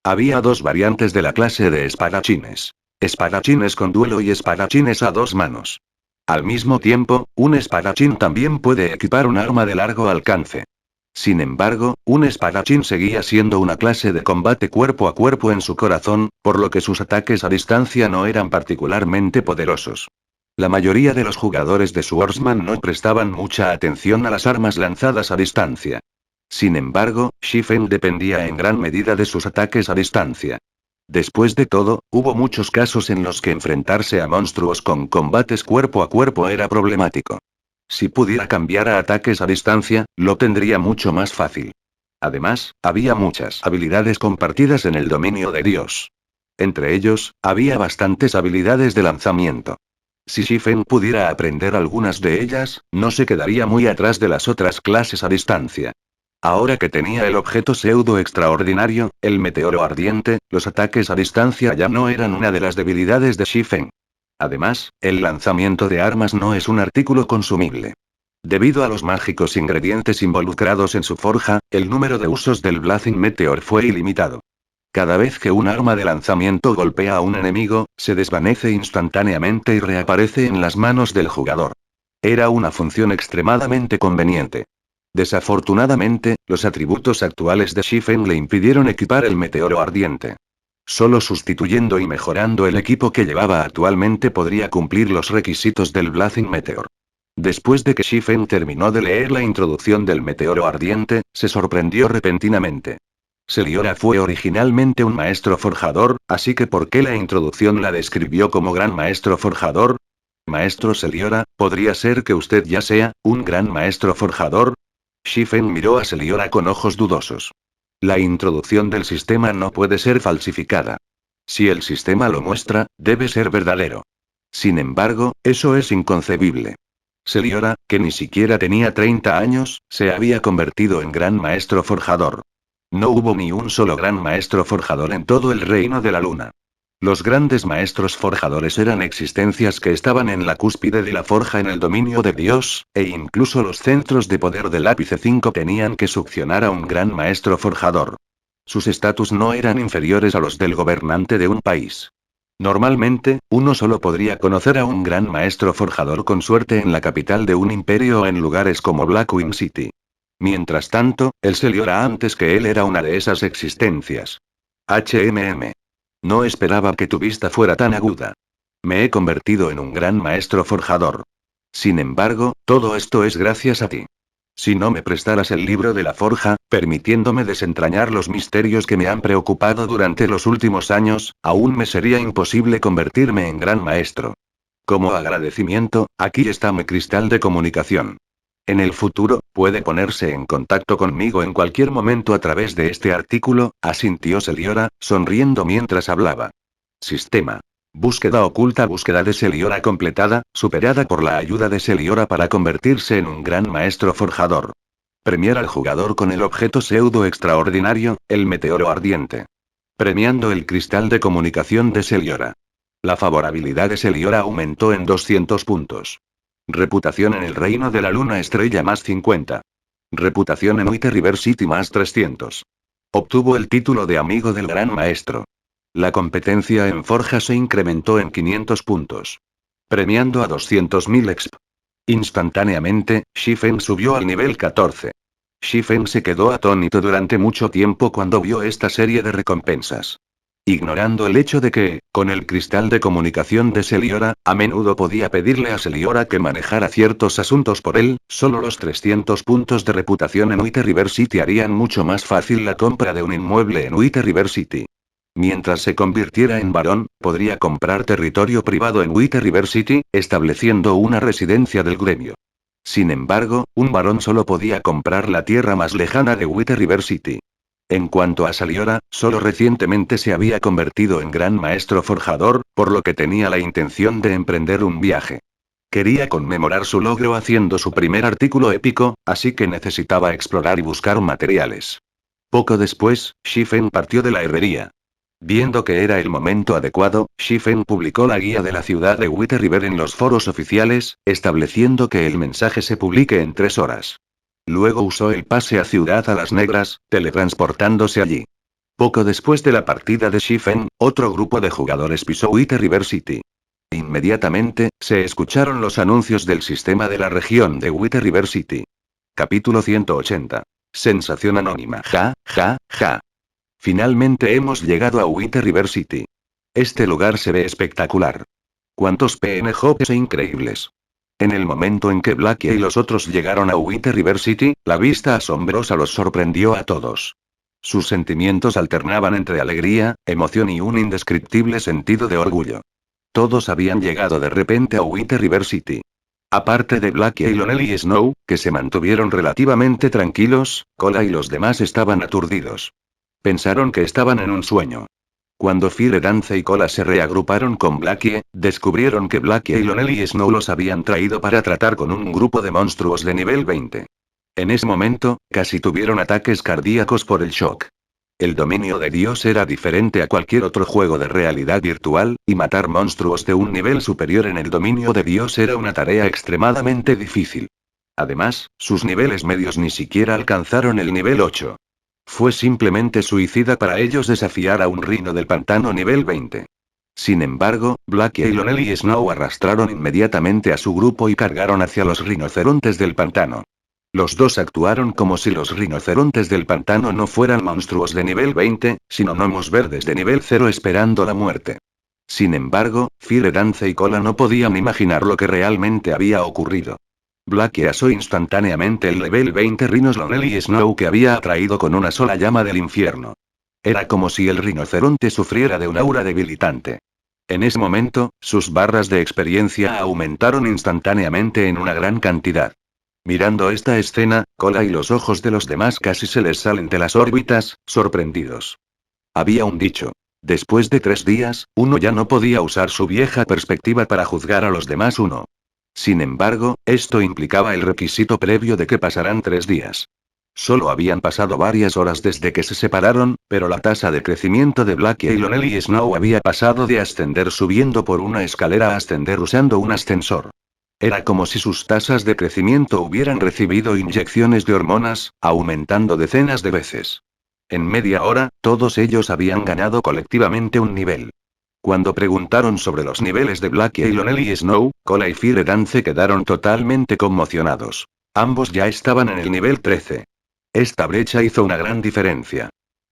Había dos variantes de la clase de espadachines. Espadachines con duelo y espadachines a dos manos. Al mismo tiempo, un espadachín también puede equipar un arma de largo alcance. Sin embargo, un espadachín seguía siendo una clase de combate cuerpo a cuerpo en su corazón, por lo que sus ataques a distancia no eran particularmente poderosos. La mayoría de los jugadores de Swordsman no prestaban mucha atención a las armas lanzadas a distancia. Sin embargo, Shifen dependía en gran medida de sus ataques a distancia. Después de todo, hubo muchos casos en los que enfrentarse a monstruos con combates cuerpo a cuerpo era problemático. Si pudiera cambiar a ataques a distancia, lo tendría mucho más fácil. Además, había muchas habilidades compartidas en el dominio de Dios. Entre ellos, había bastantes habilidades de lanzamiento. Si Shifen pudiera aprender algunas de ellas, no se quedaría muy atrás de las otras clases a distancia. Ahora que tenía el objeto pseudo extraordinario, el meteoro ardiente, los ataques a distancia ya no eran una de las debilidades de Shifen. Además, el lanzamiento de armas no es un artículo consumible. Debido a los mágicos ingredientes involucrados en su forja, el número de usos del Blazing Meteor fue ilimitado. Cada vez que un arma de lanzamiento golpea a un enemigo, se desvanece instantáneamente y reaparece en las manos del jugador. Era una función extremadamente conveniente. Desafortunadamente, los atributos actuales de Shifen le impidieron equipar el meteoro ardiente. Solo sustituyendo y mejorando el equipo que llevaba actualmente podría cumplir los requisitos del Blazing Meteor. Después de que Shifen terminó de leer la introducción del meteoro ardiente, se sorprendió repentinamente. Seliora fue originalmente un maestro forjador, así que ¿por qué la introducción la describió como gran maestro forjador? Maestro Seliora, ¿podría ser que usted ya sea un gran maestro forjador? Shifen miró a Seliora con ojos dudosos. La introducción del sistema no puede ser falsificada. Si el sistema lo muestra, debe ser verdadero. Sin embargo, eso es inconcebible. Seliora, que ni siquiera tenía 30 años, se había convertido en gran maestro forjador. No hubo ni un solo gran maestro forjador en todo el reino de la luna. Los grandes maestros forjadores eran existencias que estaban en la cúspide de la forja en el dominio de Dios, e incluso los centros de poder del ápice 5 tenían que succionar a un gran maestro forjador. Sus estatus no eran inferiores a los del gobernante de un país. Normalmente, uno solo podría conocer a un gran maestro forjador con suerte en la capital de un imperio o en lugares como Blackwing City. Mientras tanto, el Seliora antes que él era una de esas existencias. No esperaba que tu vista fuera tan aguda. Me he convertido en un gran maestro forjador. Sin embargo, todo esto es gracias a ti. Si no me prestaras el libro de la forja, permitiéndome desentrañar los misterios que me han preocupado durante los últimos años, aún me sería imposible convertirme en gran maestro. Como agradecimiento, aquí está mi cristal de comunicación. En el futuro, puede ponerse en contacto conmigo en cualquier momento a través de este artículo, asintió Seliora, sonriendo mientras hablaba. Sistema. Búsqueda oculta. Búsqueda de Seliora completada, superada por la ayuda de Seliora para convertirse en un gran maestro forjador. Premiar al jugador con el objeto pseudo extraordinario, el meteoro ardiente. Premiando el cristal de comunicación de Seliora. La favorabilidad de Seliora aumentó en 200 puntos. Reputación en el reino de la luna estrella más 50. Reputación en White River City más 300. Obtuvo el título de amigo del gran maestro. La competencia en forja se incrementó en 500 puntos. Premiando a 200.000 exp. Instantáneamente, Shifen subió al nivel 14. Shifen se quedó atónito durante mucho tiempo cuando vio esta serie de recompensas. Ignorando el hecho de que, con el cristal de comunicación de Seliora, a menudo podía pedirle a Seliora que manejara ciertos asuntos por él, solo los 300 puntos de reputación en White River City harían mucho más fácil la compra de un inmueble en White River City. Mientras se convirtiera en barón, podría comprar territorio privado en White River City, estableciendo una residencia del gremio. Sin embargo, un barón solo podía comprar la tierra más lejana de White River City. En cuanto a Seliora, solo recientemente se había convertido en gran maestro forjador, por lo que tenía la intención de emprender un viaje. Quería conmemorar su logro haciendo su primer artículo épico, así que necesitaba explorar y buscar materiales. Poco después, Shifen partió de la herrería. Viendo que era el momento adecuado, Shifen publicó la guía de la ciudad de Wither River en los foros oficiales, estableciendo que el mensaje se publique en 3 horas. Luego usó el pase a Ciudad a las Negras, teletransportándose allí. Poco después de la partida de Shifen, otro grupo de jugadores pisó Wither River City. Inmediatamente, se escucharon los anuncios del sistema de la región de Wither River City. Capítulo 180. Sensación anónima. Ja, ja, ja. Finalmente hemos llegado a Wither River City. Este lugar se ve espectacular. ¡Cuántos PNJs increíbles! En el momento en que Blackie y los otros llegaron a Wither River City, la vista asombrosa los sorprendió a todos. Sus sentimientos alternaban entre alegría, emoción y un indescriptible sentido de orgullo. Todos habían llegado de repente a Wither River City. Aparte de Blackie, Lionel y Snow, que se mantuvieron relativamente tranquilos, Cola y los demás estaban aturdidos. Pensaron que estaban en un sueño. Cuando Fire Dance y Cola se reagruparon con Blackie, descubrieron que Blackie, Lionel y Snow los habían traído para tratar con un grupo de monstruos de nivel 20. En ese momento, casi tuvieron ataques cardíacos por el shock. El dominio de Dios era diferente a cualquier otro juego de realidad virtual, y matar monstruos de un nivel superior en el dominio de Dios era una tarea extremadamente difícil. Además, sus niveles medios ni siquiera alcanzaron el nivel 8. Fue simplemente suicida para ellos desafiar a un rino del pantano nivel 20. Sin embargo, Blackie, Lionel y Snow arrastraron inmediatamente a su grupo y cargaron hacia los rinocerontes del pantano. Los dos actuaron como si los rinocerontes del pantano no fueran monstruos de nivel 20, sino gnomos verdes de nivel 0 esperando la muerte. Sin embargo, Fire Dance y Cola no podían imaginar lo que realmente había ocurrido. Blackie asó instantáneamente el nivel 20 rinos Lionel y Snow que había atraído con una sola llama del infierno. Era como si el rinoceronte sufriera de un aura debilitante. En ese momento, sus barras de experiencia aumentaron instantáneamente en una gran cantidad. Mirando esta escena, Cola y los ojos de los demás casi se les salen de las órbitas, sorprendidos. Había un dicho. Después de 3 días, uno ya no podía usar su vieja perspectiva para juzgar a los demás uno. Sin embargo, esto implicaba el requisito previo de que pasaran 3 días. Solo habían pasado varias horas desde que se separaron, pero la tasa de crecimiento de Blackie, Lionel y Snow había pasado de ascender subiendo por una escalera a ascender usando un ascensor. Era como si sus tasas de crecimiento hubieran recibido inyecciones de hormonas, aumentando decenas de veces. En media hora, todos ellos habían ganado colectivamente un nivel. Cuando preguntaron sobre los niveles de Blackie, Lionel y Snow, Cola y Fire Dance quedaron totalmente conmocionados. Ambos ya estaban en el nivel 13. Esta brecha hizo una gran diferencia.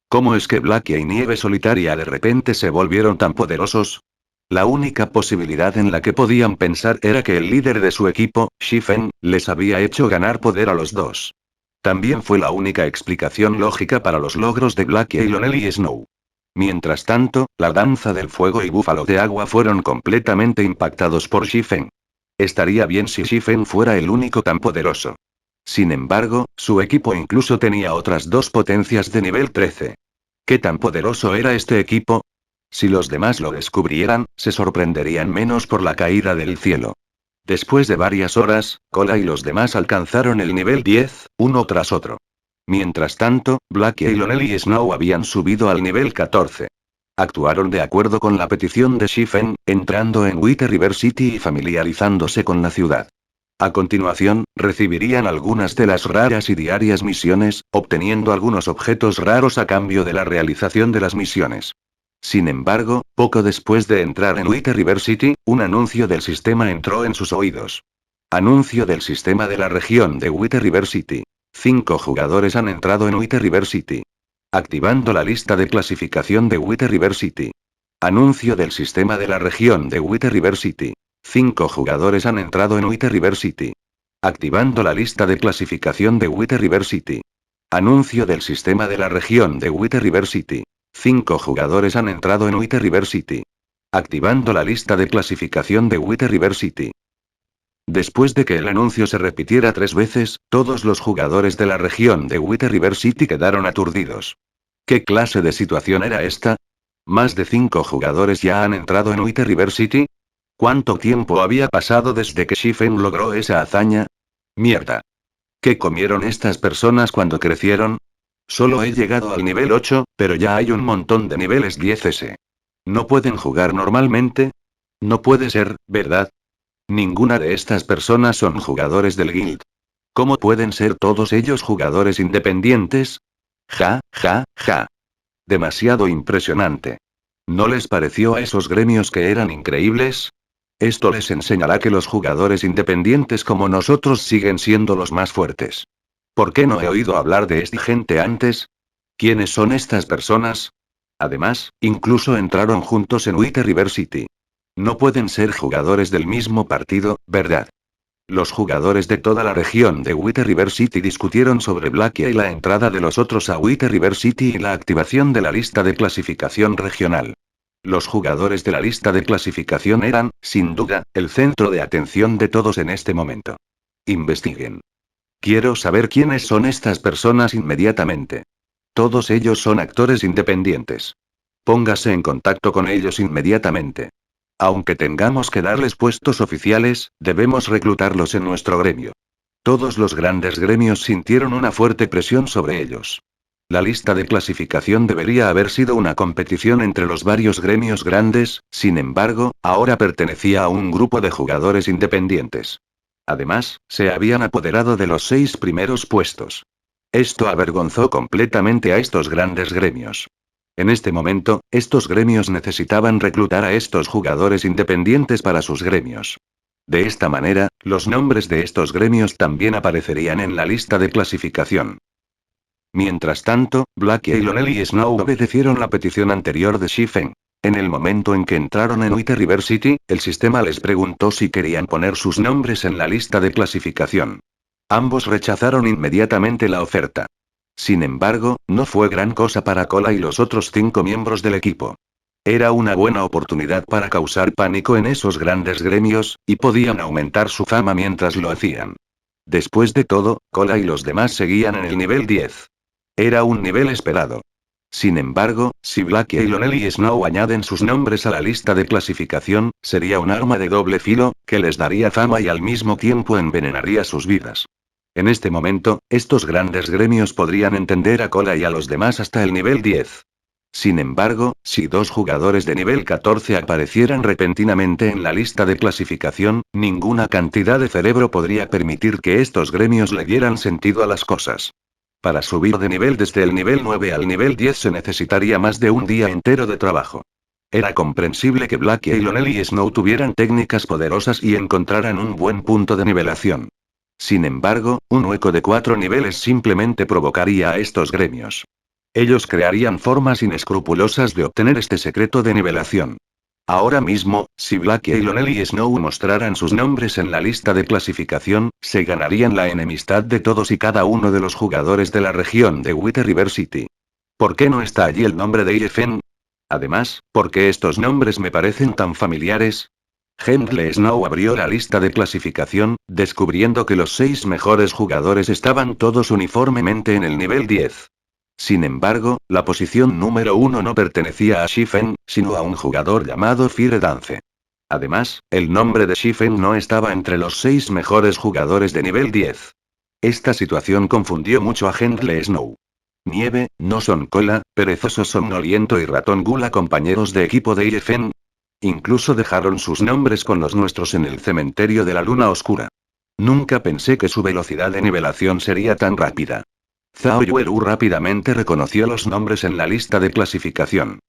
¿Cómo es que Blackie y Nieve Solitaria de repente se volvieron tan poderosos? La única posibilidad en la que podían pensar era que el líder de su equipo, Shifen, les había hecho ganar poder a los dos. También fue la única explicación lógica para los logros de Blackie, Lionel y Snow. Mientras tanto, la danza del fuego y búfalo de agua fueron completamente impactados por Shifen. Estaría bien si Shifen fuera el único tan poderoso. Sin embargo, su equipo incluso tenía otras 2 potencias de nivel 13. ¿Qué tan poderoso era este equipo? Si los demás lo descubrieran, se sorprenderían menos por la caída del cielo. Después de varias horas, Cola y los demás alcanzaron el nivel 10, uno tras otro. Mientras tanto, Blackie, Lionel y Snow habían subido al nivel 14. Actuaron de acuerdo con la petición de Shifen, entrando en Wither River City y familiarizándose con la ciudad. A continuación, recibirían algunas de las raras y diarias misiones, obteniendo algunos objetos raros a cambio de la realización de las misiones. Sin embargo, poco después de entrar en Wither River City, un anuncio del sistema entró en sus oídos. Anuncio del sistema de la región de Wither River City. 5 jugadores han entrado en Wither River City. Activando la lista de clasificación de Wither River City. Anuncio del sistema de la región de Wither River City. 5 jugadores han entrado en Wither River City. Activando la lista de clasificación de Wither River City. Anuncio del sistema de la región de Wither River City. 5 jugadores han entrado en Wither River City. Activando la lista de clasificación de Wither River City. Después de que el anuncio se repitiera 3 veces, todos los jugadores de la región de Wither River City quedaron aturdidos. ¿Qué clase de situación era esta? ¿Más de 5 jugadores ya han entrado en Wither River City? ¿Cuánto tiempo había pasado desde que Shifen logró esa hazaña? Mierda. ¿Qué comieron estas personas cuando crecieron? Solo he llegado al nivel 8, pero ya hay un montón de niveles 10S. ¿No pueden jugar normalmente? No puede ser, ¿verdad? Ninguna de estas personas son jugadores del guild. ¿Cómo pueden ser todos ellos jugadores independientes? Ja, ja, ja. Demasiado impresionante. ¿No les pareció a esos gremios que eran increíbles? Esto les enseñará que los jugadores independientes como nosotros siguen siendo los más fuertes. ¿Por qué no he oído hablar de esta gente antes? ¿Quiénes son estas personas? Además, incluso entraron juntos en Wither River City. No pueden ser jugadores del mismo partido, ¿verdad? Los jugadores de toda la región de Wither River City discutieron sobre Blackie y la entrada de los otros a Wither River City y la activación de la lista de clasificación regional. Los jugadores de la lista de clasificación eran, sin duda, el centro de atención de todos en este momento. Investiguen. Quiero saber quiénes son estas personas inmediatamente. Todos ellos son actores independientes. Póngase en contacto con ellos inmediatamente. Aunque tengamos que darles puestos oficiales, debemos reclutarlos en nuestro gremio. Todos los grandes gremios sintieron una fuerte presión sobre ellos. La lista de clasificación debería haber sido una competición entre los varios gremios grandes, sin embargo, ahora pertenecía a un grupo de jugadores independientes. Además, se habían apoderado de los 6 primeros puestos. Esto avergonzó completamente a estos grandes gremios. En este momento, estos gremios necesitaban reclutar a estos jugadores independientes para sus gremios. De esta manera, los nombres de estos gremios también aparecerían en la lista de clasificación. Mientras tanto, Blackie, Lionel y Snow obedecieron la petición anterior de Shifen. En el momento en que entraron en Wither River City, el sistema les preguntó si querían poner sus nombres en la lista de clasificación. Ambos rechazaron inmediatamente la oferta. Sin embargo, no fue gran cosa para Cola y los otros 5 miembros del equipo. Era una buena oportunidad para causar pánico en esos grandes gremios, y podían aumentar su fama mientras lo hacían. Después de todo, Cola y los demás seguían en el nivel 10. Era un nivel esperado. Sin embargo, si Blackie, Lionel y Snow añaden sus nombres a la lista de clasificación, sería un arma de doble filo, que les daría fama y al mismo tiempo envenenaría sus vidas. En este momento, estos grandes gremios podrían entender a Cola y a los demás hasta el nivel 10. Sin embargo, si 2 jugadores de nivel 14 aparecieran repentinamente en la lista de clasificación, ninguna cantidad de cerebro podría permitir que estos gremios le dieran sentido a las cosas. Para subir de nivel desde el nivel 9 al nivel 10 se necesitaría más de un día entero de trabajo. Era comprensible que Blackie, Lionel y Snow tuvieran técnicas poderosas y encontraran un buen punto de nivelación. Sin embargo, un hueco de 4 niveles simplemente provocaría a estos gremios. Ellos crearían formas inescrupulosas de obtener este secreto de nivelación. Ahora mismo, si Blackie, Lionel y Snow mostraran sus nombres en la lista de clasificación, se ganarían la enemistad de todos y cada uno de los jugadores de la región de Wither River City. ¿Por qué no está allí el nombre de IFN? Además, ¿por qué estos nombres me parecen tan familiares? Hemsley Snow abrió la lista de clasificación, descubriendo que los 6 mejores jugadores estaban todos uniformemente en el nivel 10. Sin embargo, la posición número 1 no pertenecía a Shifen, sino a un jugador llamado Fire Dance. Además, el nombre de Shifen no estaba entre los 6 mejores jugadores de nivel 10. Esta situación confundió mucho a Hemsley Snow. Nieve, no son Cola, perezoso somnoliento y ratón Gula compañeros de equipo de IFN. Incluso dejaron sus nombres con los nuestros en el cementerio de la luna oscura. Nunca pensé que su velocidad de nivelación sería tan rápida. Zhao Yueru rápidamente reconoció los nombres en la lista de clasificación.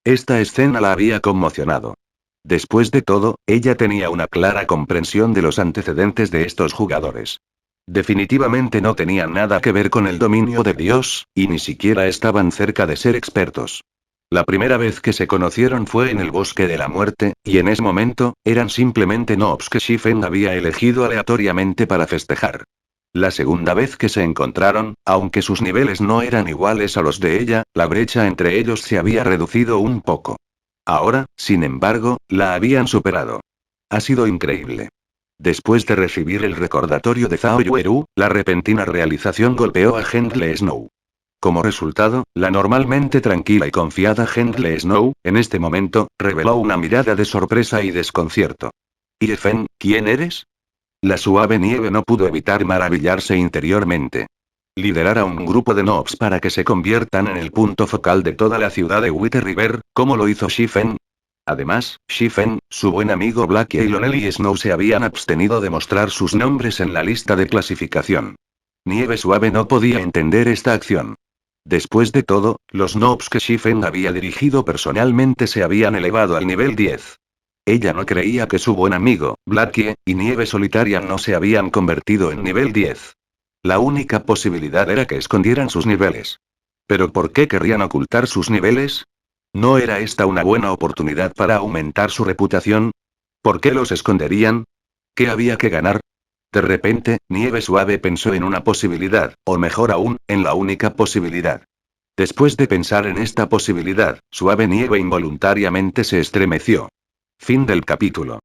Esta escena la había conmocionado. Después de todo, ella tenía una clara comprensión de los antecedentes de estos jugadores. Definitivamente no tenían nada que ver con el dominio de Dios, y ni siquiera estaban cerca de ser expertos. La primera vez que se conocieron fue en el Bosque de la Muerte, y en ese momento, eran simplemente noobs que Shifen había elegido aleatoriamente para festejar. La segunda vez que se encontraron, aunque sus niveles no eran iguales a los de ella, la brecha entre ellos se había reducido un poco. Ahora, sin embargo, la habían superado. Ha sido increíble. Después de recibir el recordatorio de Zhao Yueru, la repentina realización golpeó a Hemsley Snow. Como resultado, la normalmente tranquila y confiada Hemsley Snow, en este momento, reveló una mirada de sorpresa y desconcierto. ¿Y Fen, quién eres? La suave nieve no pudo evitar maravillarse interiormente. Liderar a un grupo de noobs para que se conviertan en el punto focal de toda la ciudad de Wither River, ¿cómo lo hizo Shifen? Además, Shifen, su buen amigo Blackie y Lonely y Snow se habían abstenido de mostrar sus nombres en la lista de clasificación. Nieve Suave no podía entender esta acción. Después de todo, los noobs que Shifen había dirigido personalmente se habían elevado al nivel 10. Ella no creía que su buen amigo, Blackie, y Nieve Solitaria no se habían convertido en nivel 10. La única posibilidad era que escondieran sus niveles. ¿Pero por qué querrían ocultar sus niveles? ¿No era esta una buena oportunidad para aumentar su reputación? ¿Por qué los esconderían? ¿Qué había que ganar? De repente, Nieve Suave pensó en una posibilidad, o mejor aún, en la única posibilidad. Después de pensar en esta posibilidad, Suave Nieve involuntariamente se estremeció. Fin del capítulo.